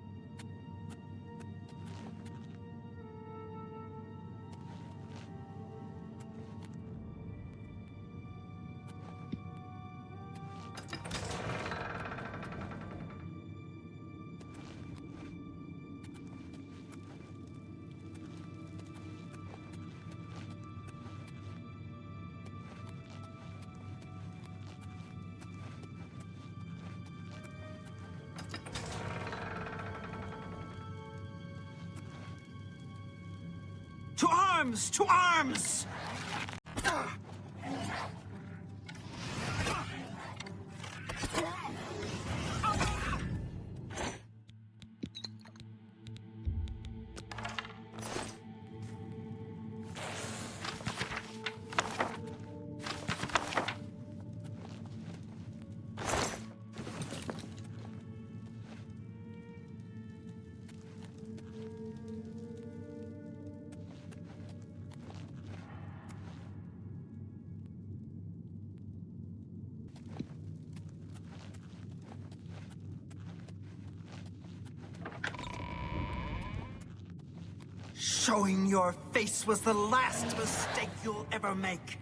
To arms! To arms! Showing your face was the last mistake you'll ever make.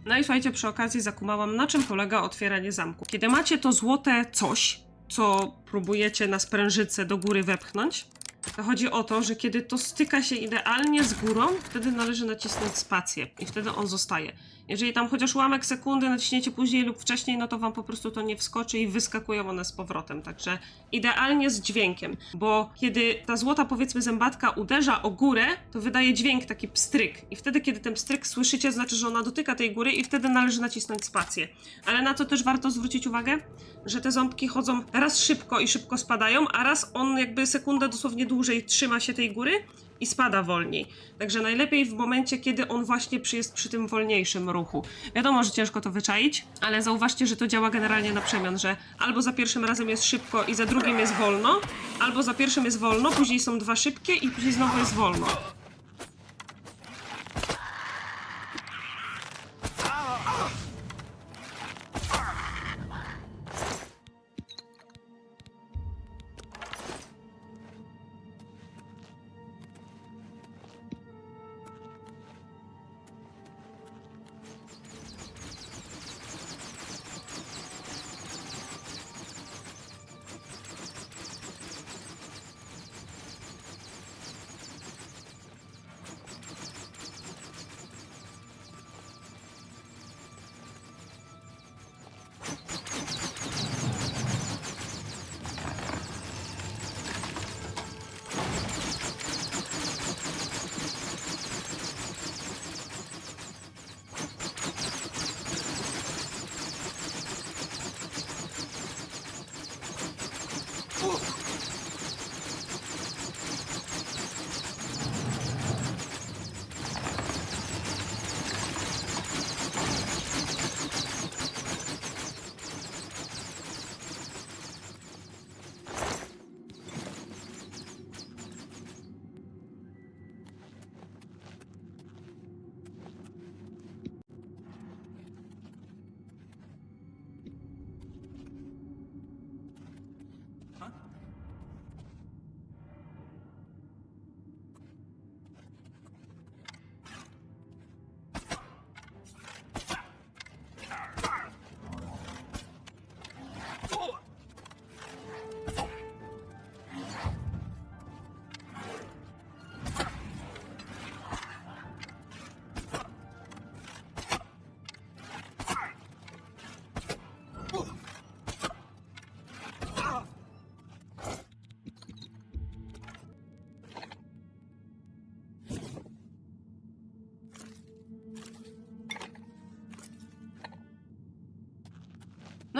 No i słuchajcie, przy okazji zakumałam, na czym polega otwieranie zamku. Kiedy macie to złote coś, co próbujecie na sprężyce do góry wepchnąć, to chodzi o to, że kiedy to styka się idealnie z górą, wtedy należy nacisnąć spację i wtedy on zostaje. Jeżeli tam chociaż ułamek sekundy naciśniecie później lub wcześniej, no to wam po prostu to nie wskoczy i wyskakują one z powrotem. Także idealnie z dźwiękiem, bo kiedy ta złota, powiedzmy, zębatka uderza o górę, to wydaje dźwięk, taki pstryk. I wtedy, kiedy ten pstryk słyszycie, znaczy, że ona dotyka tej góry i wtedy należy nacisnąć spację. Ale na co też warto zwrócić uwagę? Że te ząbki chodzą raz szybko i szybko spadają, a raz on jakby sekundę dosłownie dłużej trzyma się tej góry i spada wolniej. Także najlepiej w momencie, kiedy on właśnie jest przy tym wolniejszym ruchu. Wiadomo, że ciężko to wyczaić, ale zauważcie, że to działa generalnie na przemian, że albo za pierwszym razem jest szybko i za drugim jest wolno, albo za pierwszym jest wolno, później są dwa szybkie i później znowu jest wolno.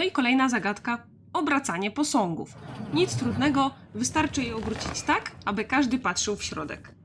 No i kolejna zagadka. Obracanie posągów. Nic trudnego, wystarczy je obrócić tak, aby każdy patrzył w środek.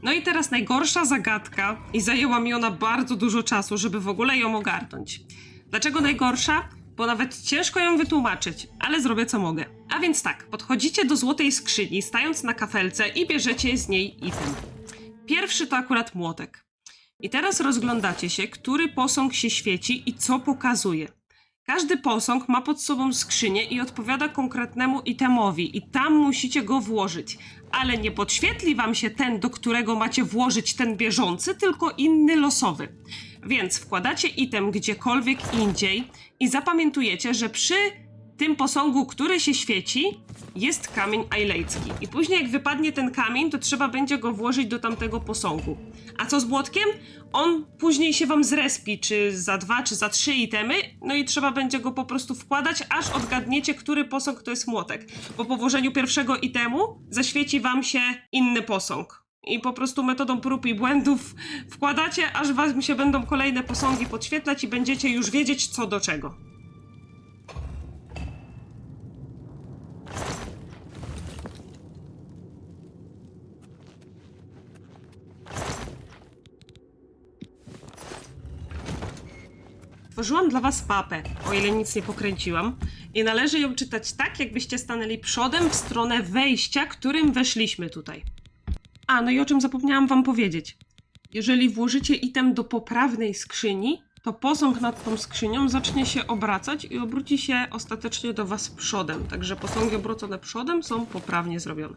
No i teraz najgorsza zagadka i zajęła mi ona bardzo dużo czasu, żeby w ogóle ją ogarnąć. Dlaczego najgorsza? Bo nawet ciężko ją wytłumaczyć, ale zrobię co mogę. A więc tak, podchodzicie do złotej skrzyni, stając na kafelce i bierzecie z niej item. Pierwszy to akurat młotek. I teraz rozglądacie się, który posąg się świeci i co pokazuje. Każdy posąg ma pod sobą skrzynię i odpowiada konkretnemu itemowi i tam musicie go włożyć. Ale nie podświetli wam się ten, do którego macie włożyć ten bieżący, tylko inny losowy. Więc wkładacie item gdziekolwiek indziej i zapamiętujecie, że przy tym posągu, który się świeci, jest kamień ajlejcki. I później jak wypadnie ten kamień, to trzeba będzie go włożyć do tamtego posągu. A co z młotkiem? On później się wam zrespi, czy za 2, czy za 3 itemy, no i trzeba będzie go po prostu wkładać, aż odgadniecie, który posąg to jest młotek. Bo po włożeniu pierwszego itemu zaświeci wam się inny posąg. I po prostu metodą prób i błędów wkładacie, aż wam się będą kolejne posągi podświetlać i będziecie już wiedzieć, co do czego. Tworzyłam dla was mapę, o ile nic nie pokręciłam, i należy ją czytać tak, jakbyście stanęli przodem w stronę wejścia, którym weszliśmy tutaj. A, no i o czym zapomniałam wam powiedzieć. Jeżeli włożycie item do poprawnej skrzyni, to posąg nad tą skrzynią zacznie się obracać i obróci się ostatecznie do was przodem. Także posągi obrócone przodem są poprawnie zrobione.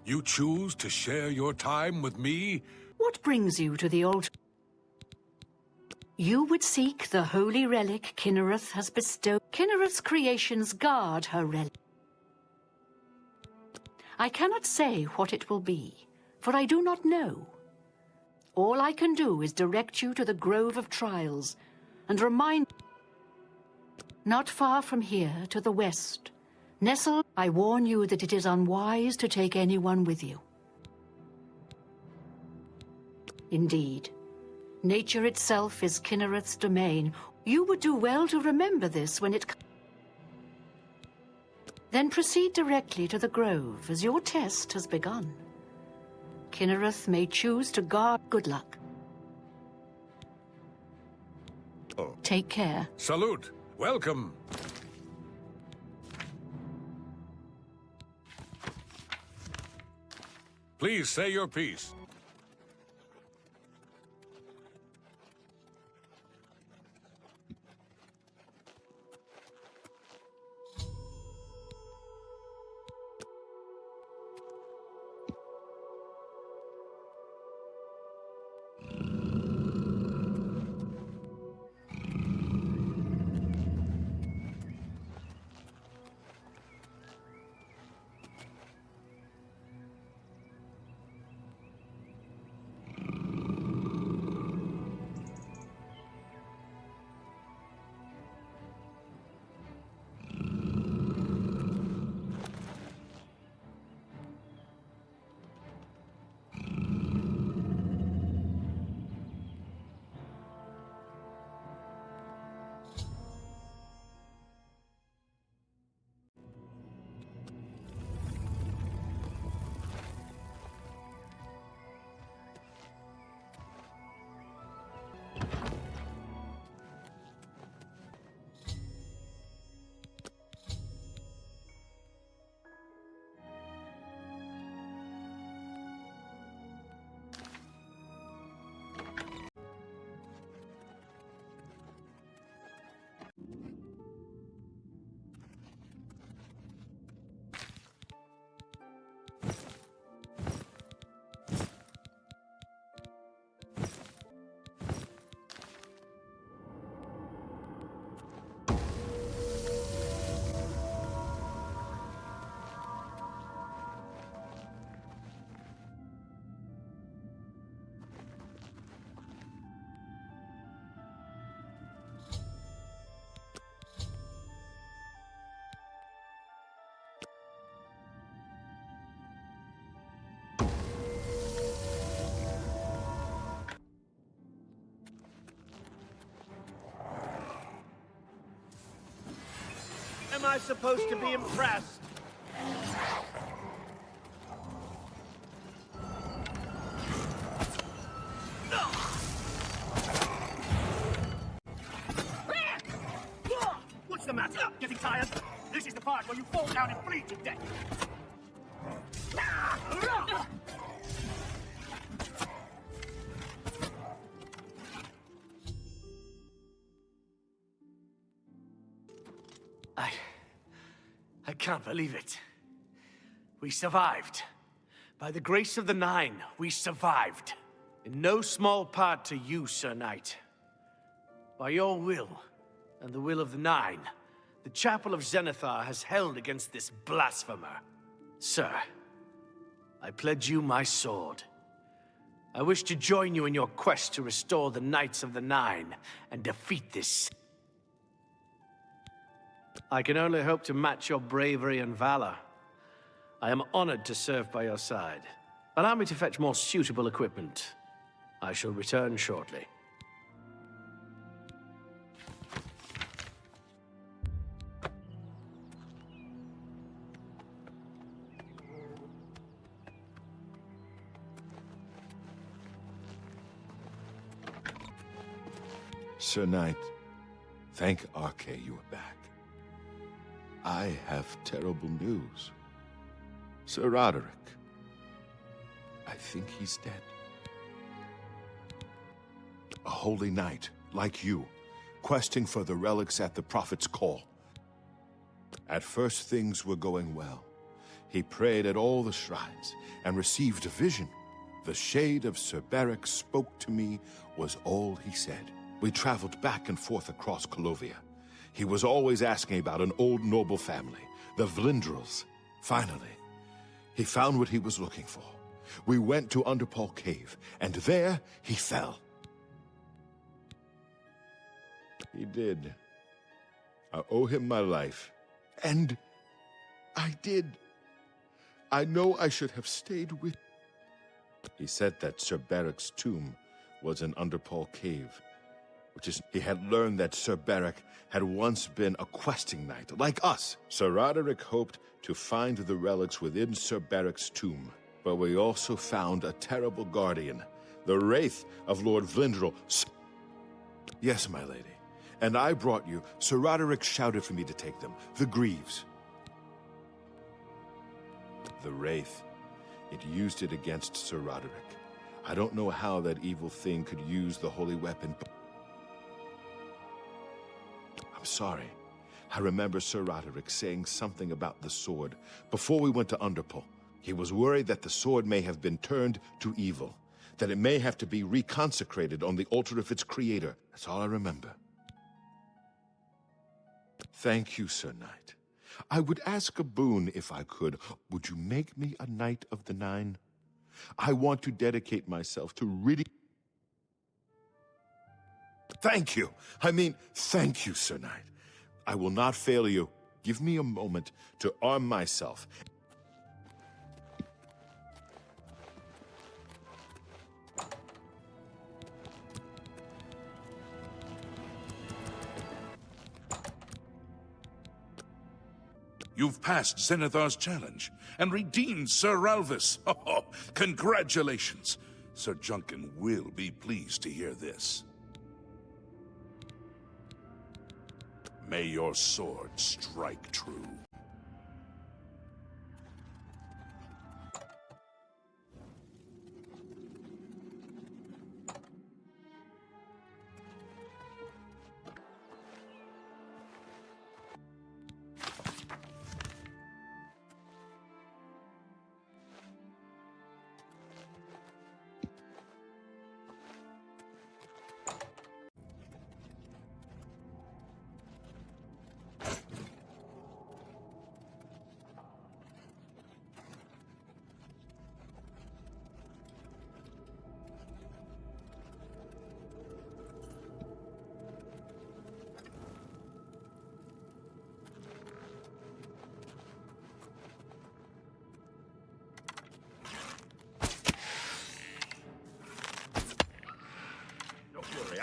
You choose to share your time with me? What brings you to the altar? You would seek the holy relic Kynareth has bestowed. Kynareth's creations guard her relic. I cannot say what it will be, for I do not know. All I can do is direct you to the Grove of Trials and remind... Not far from here, to the west, nestled, I warn you that it is unwise to take anyone with you. Indeed, nature itself is Kynareth's domain. You would do well to remember this when it... Then proceed directly to the grove, as your test has begun. Kynareth may choose to guard. Good luck. Oh. Take care. Salute. Welcome. Please say your piece. am I supposed to be impressed? What's the matter? Getting tired? This is the part where you fall down and bleed to death. I can't believe it. We survived. By the grace of the Nine, we survived. In no small part to you, Sir Knight. By your will, and the will of the Nine, the Chapel of Zenithar has held against this blasphemer. Sir, I pledge you my sword. I wish to join you in your quest to restore the Knights of the Nine and defeat this. I can only hope to match your bravery and valor. I am honored to serve by your side. Allow me to fetch more suitable equipment. I shall return shortly. Sir Knight, thank Arkay you are back. I have terrible news. Sir Roderick, I think he's dead. A holy knight, like you, questing for the relics at the Prophet's call. At first things were going well. He prayed at all the shrines and received a vision. The shade of Sir Beric spoke to me was all he said. We traveled back and forth across Colovia. He was always asking about an old noble family, the Vlindrels. Finally, he found what he was looking for. We went to Underpall Cave, and there he fell. He did. I owe him my life. And I did. I know I should have stayed with... He said that Sir Beric's tomb was in Underpall Cave, which is, he had learned that Sir Beric had once been a questing knight, like us. Sir Roderick hoped to find the relics within Sir Beric's tomb, but we also found a terrible guardian, the wraith of Lord Vlindrel. Yes, my lady. And I brought you. Sir Roderick shouted for me to take them. The Greaves. The wraith. It used it against Sir Roderick. I don't know how that evil thing could use the holy weapon, but... I'm sorry. I remember Sir Roderick saying something about the sword before we went to Underpall. He was worried that the sword may have been turned to evil, that it may have to be reconsecrated on the altar of its creator. That's all I remember. Thank you, Sir Knight. I would ask a boon if I could. Would you make me a Knight of the Nine? I want to dedicate myself to ridding... Thank you. I mean, thank you, Sir Knight. I will not fail you. Give me a moment to arm myself. You've passed Zenithar's challenge and redeemed Sir Ralvis. Oh, congratulations. Sir Junkin will be pleased to hear this. May your sword strike true.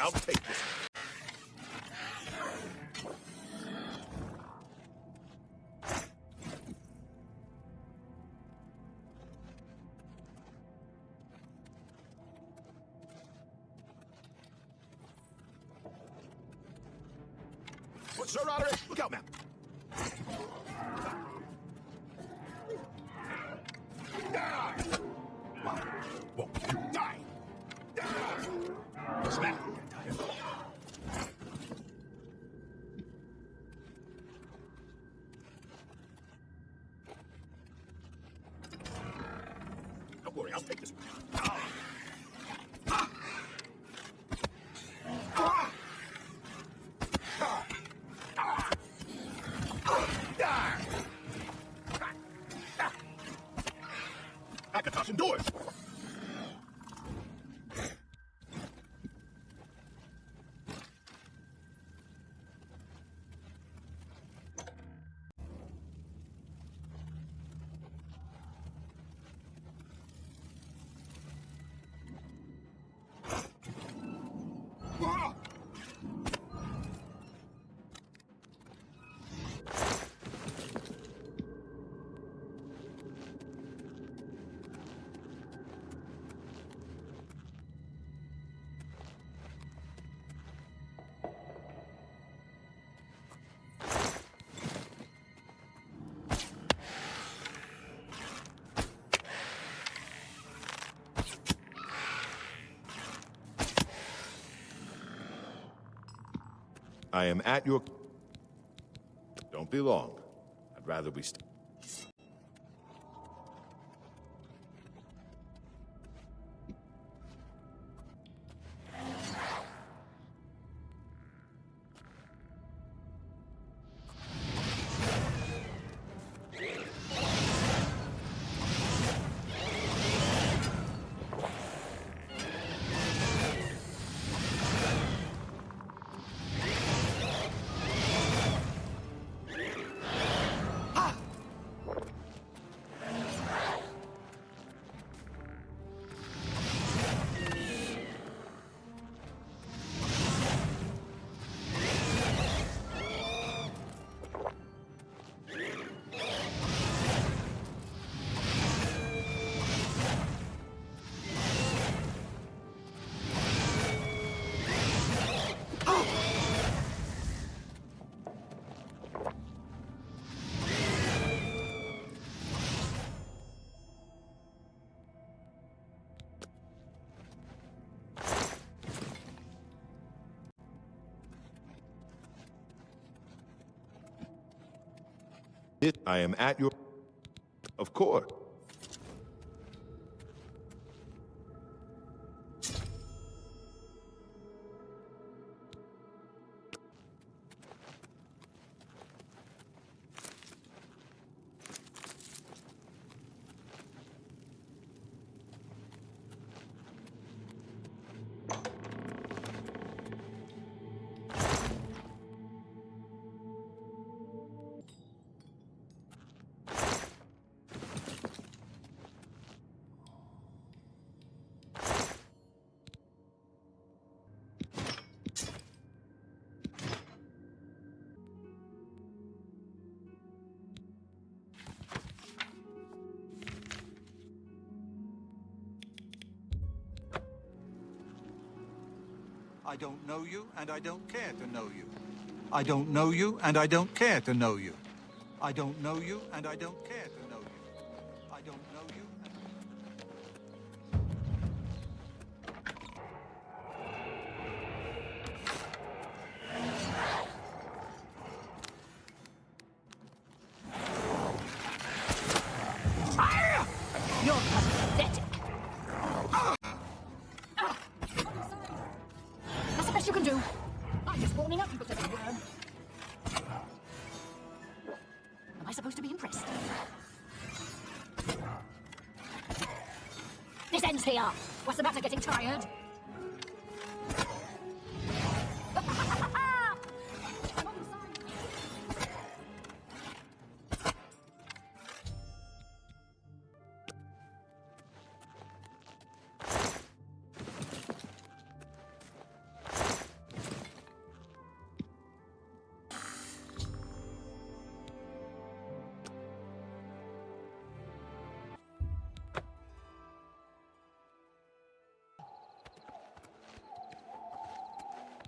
I'll take this. Sir Roderick, look out, man. Why won't you die? Smack. Don't worry, I'll take this one. Akatosh endures. I am at your... Don't be long. I'd rather we... I am at your... Of course. I don't know you, and I don't care to know you. I don't know you, and I don't care to know you. I don't know you, and I don't care to know you. I don't know you. You're pathetic. That's the best you can do. I'm just warming up, you pathetic worm. Am I supposed to be impressed? This ends here. What's the matter, getting tired?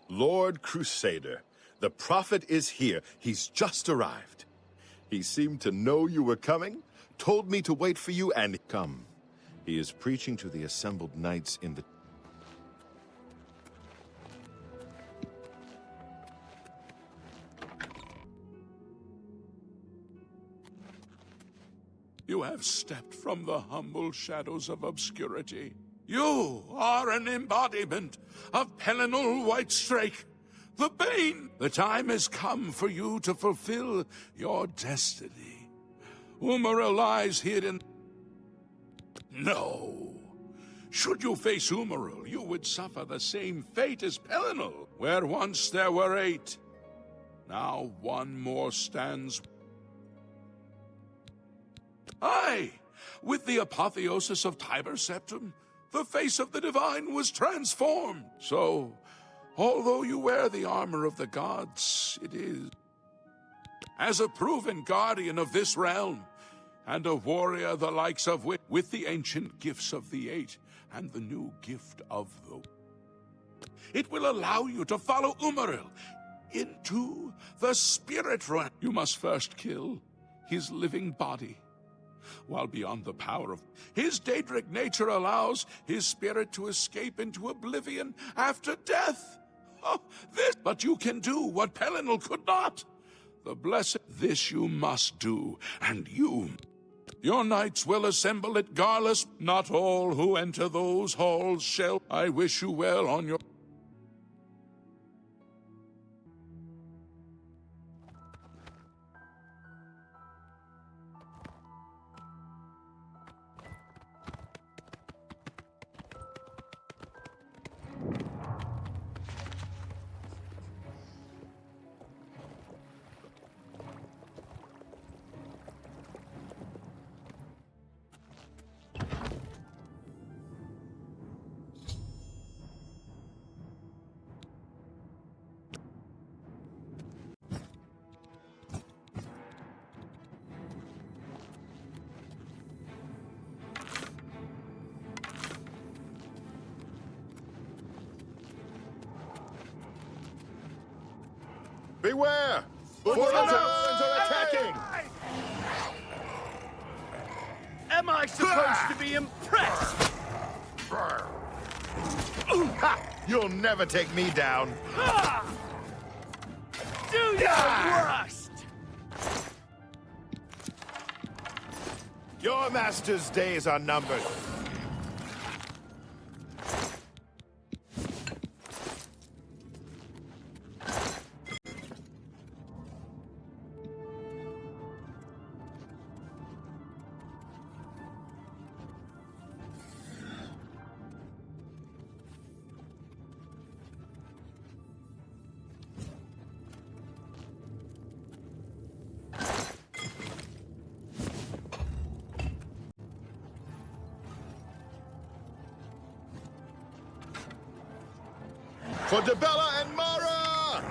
Lord Crusader, The prophet is here. He's just arrived. He seemed to know you were coming, told me to wait for you, and come. He is preaching to the assembled knights in the... You have stepped from the humble shadows of obscurity. You are an embodiment of Pelennor Whitestrake, the Bane. The time has come for you to fulfill your destiny. Umaril lies hidden. No. Should you face Umaril, you would suffer the same fate as Pelennor, where once there were 8. Now 1 more stands. Aye, with the apotheosis of Tiber Septim, the face of the divine was transformed. So, although you wear the armor of the gods, it is. As a proven guardian of this realm, and a warrior the likes of with the ancient gifts of the 8, and the new gift of the... It will allow you to follow Umaril into the spirit realm. You must first kill his living body. While beyond the power of his Daedric nature allows his spirit to escape into oblivion after death. Oh, but you can do what Pelennor could not. The blessed, this you must do, and your knights will assemble at Garlus. Not all who enter those halls shall. I wish you well on your... Beware! The Warriors are attacking! Am I supposed to be impressed? Ha! You'll never take me down. Do your worst! Your master's days are numbered. For Dibella and Mara!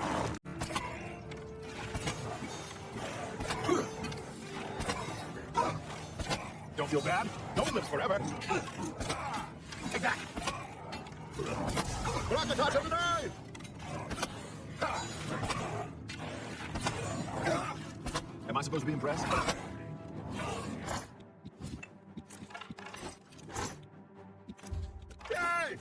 Don't feel bad. No one lives forever. Take that! Akatosh of the night! Am I supposed to be impressed? Yay!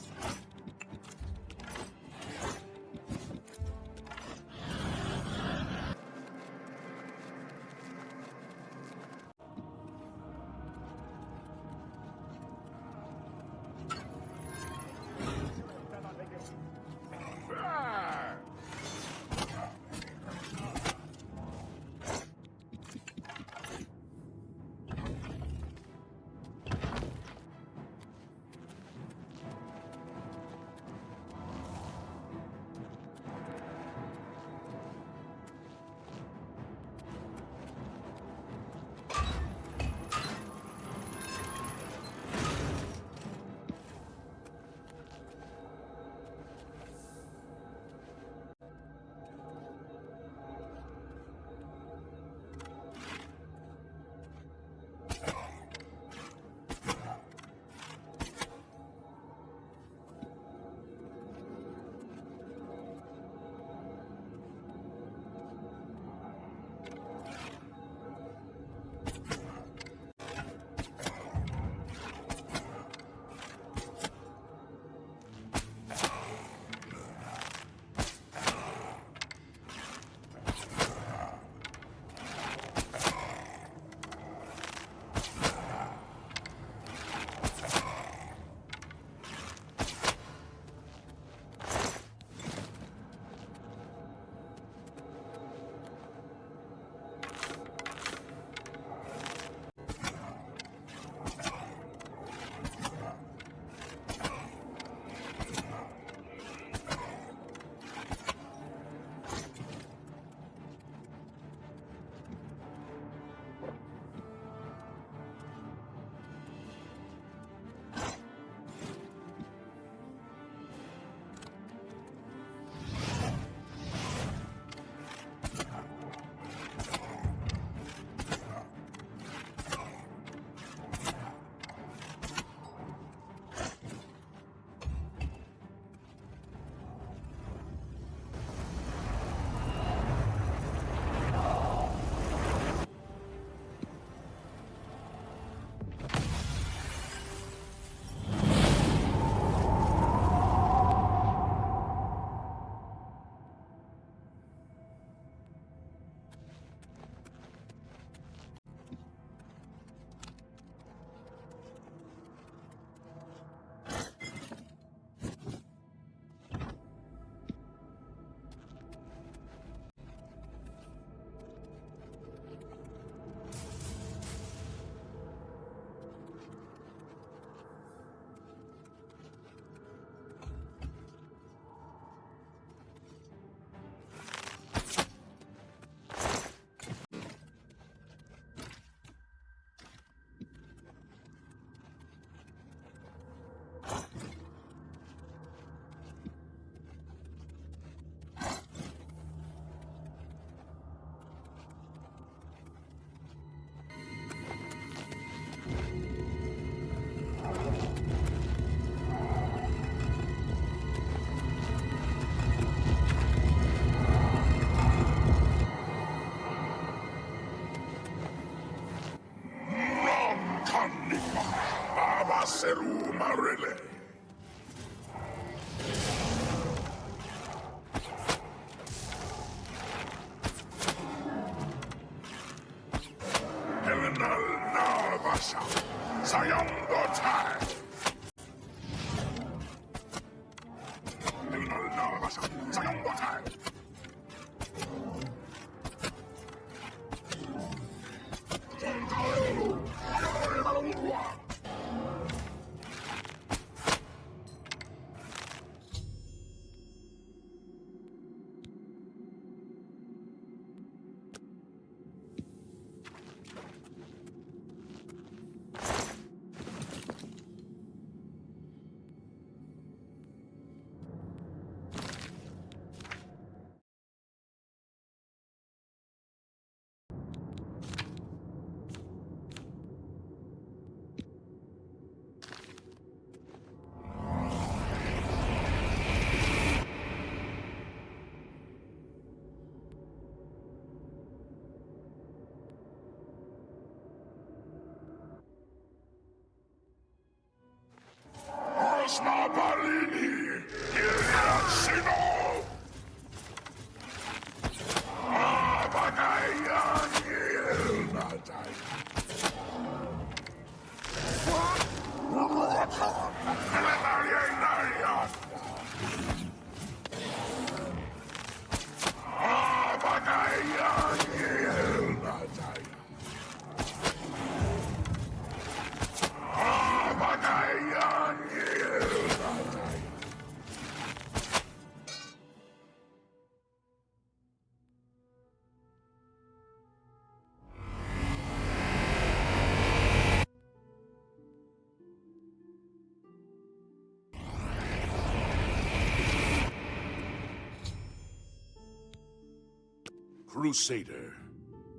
Crusader,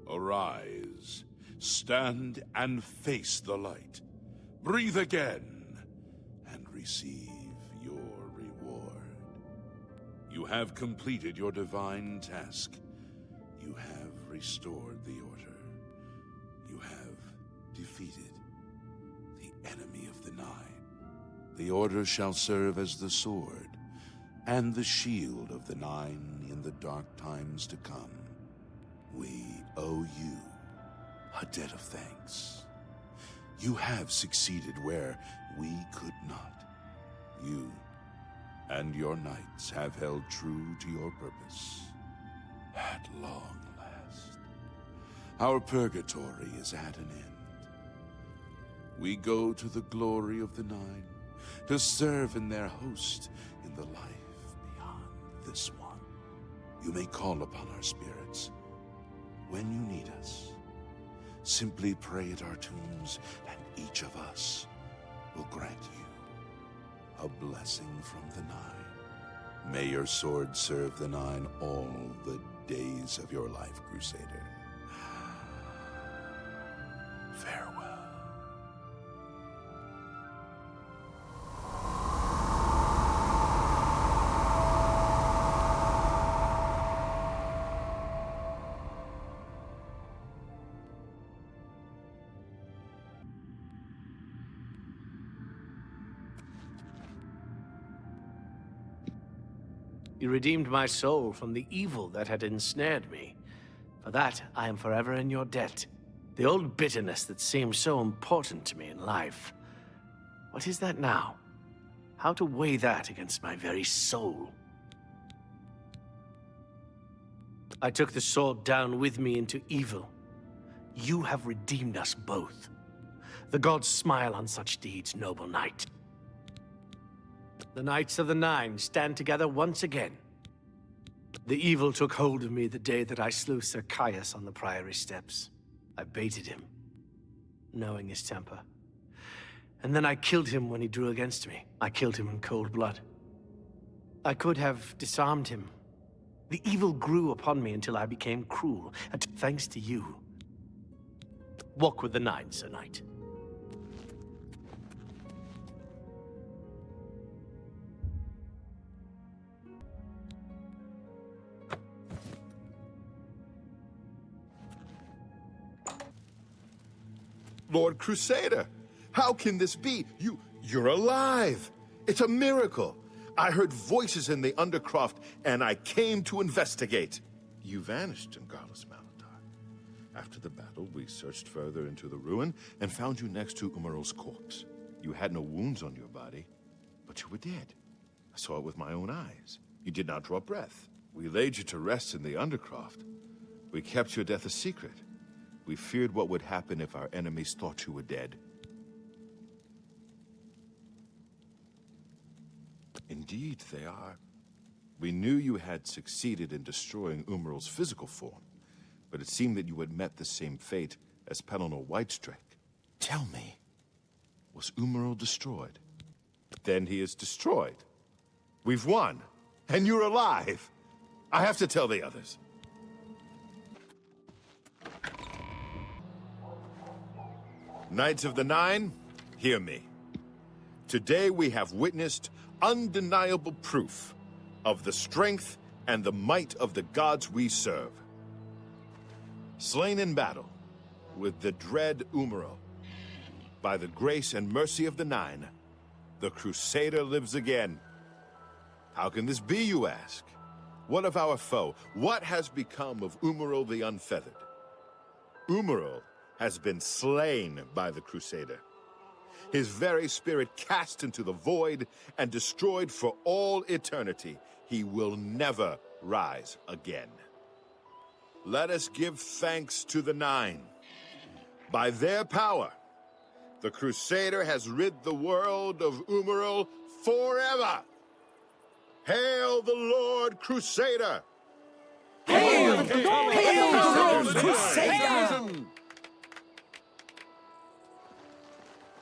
arise. Stand and face the light. Breathe again and receive your reward. You have completed your divine task. You have restored the order. You have defeated the enemy of the Nine. The order shall serve as the sword and the shield of the Nine in the dark times to come. We owe you a debt of thanks. You have succeeded where we could not. You and your knights have held true to your purpose. At long last, our purgatory is at an end. We go to the glory of the Nine to serve in their host in the life beyond this one. You may call upon our spirits when you need us. Simply pray at our tombs, and each of us will grant you a blessing from the Nine. May your sword serve the Nine all the days of your life, Crusader. Farewell. You redeemed my soul from the evil that had ensnared me. For that, I am forever in your debt. The old bitterness that seemed so important to me in life. What is that now? How to weigh that against my very soul? I took the sword down with me into evil. You have redeemed us both. The gods smile on such deeds, noble knight. The Knights of the Nine stand together once again. The evil took hold of me the day that I slew Sir Caius on the Priory steps. I baited him, knowing his temper. And then I killed him when he drew against me. I killed him in cold blood. I could have disarmed him. The evil grew upon me until I became cruel, and thanks to you. Walk with the Nine, Sir Knight. Lord Crusader, how can this be? You're alive. It's a miracle. I heard voices in the Undercroft, and I came to investigate. You vanished in Garlus Malatar. After the battle, we searched further into the ruin and found you next to Umaril's corpse. You had no wounds on your body, but you were dead. I saw it with my own eyes. You did not draw breath. We laid you to rest in the Undercroft. We kept your death a secret. We feared what would happen if our enemies thought you were dead. Indeed, they are. We knew you had succeeded in destroying Umaril's physical form, but it seemed that you had met the same fate as Pelennor Whitestrake. Tell me, was Umaril destroyed? Then he is destroyed. We've won, and you're alive. I have to tell the others. Knights of the Nine, hear me. Today we have witnessed undeniable proof of the strength and the might of the gods we serve. Slain in battle with the dread Umaril, by the grace and mercy of the Nine, the Crusader lives again. How can this be, you ask? What of our foe? What has become of Umaril the Unfeathered? Umaril has been slain by the Crusader. His very spirit cast into the void and destroyed for all eternity. He will never rise again. Let us give thanks to the Nine. By their power, the Crusader has rid the world of Umaril forever. Hail the Lord Crusader! Hail the Lord Crusader!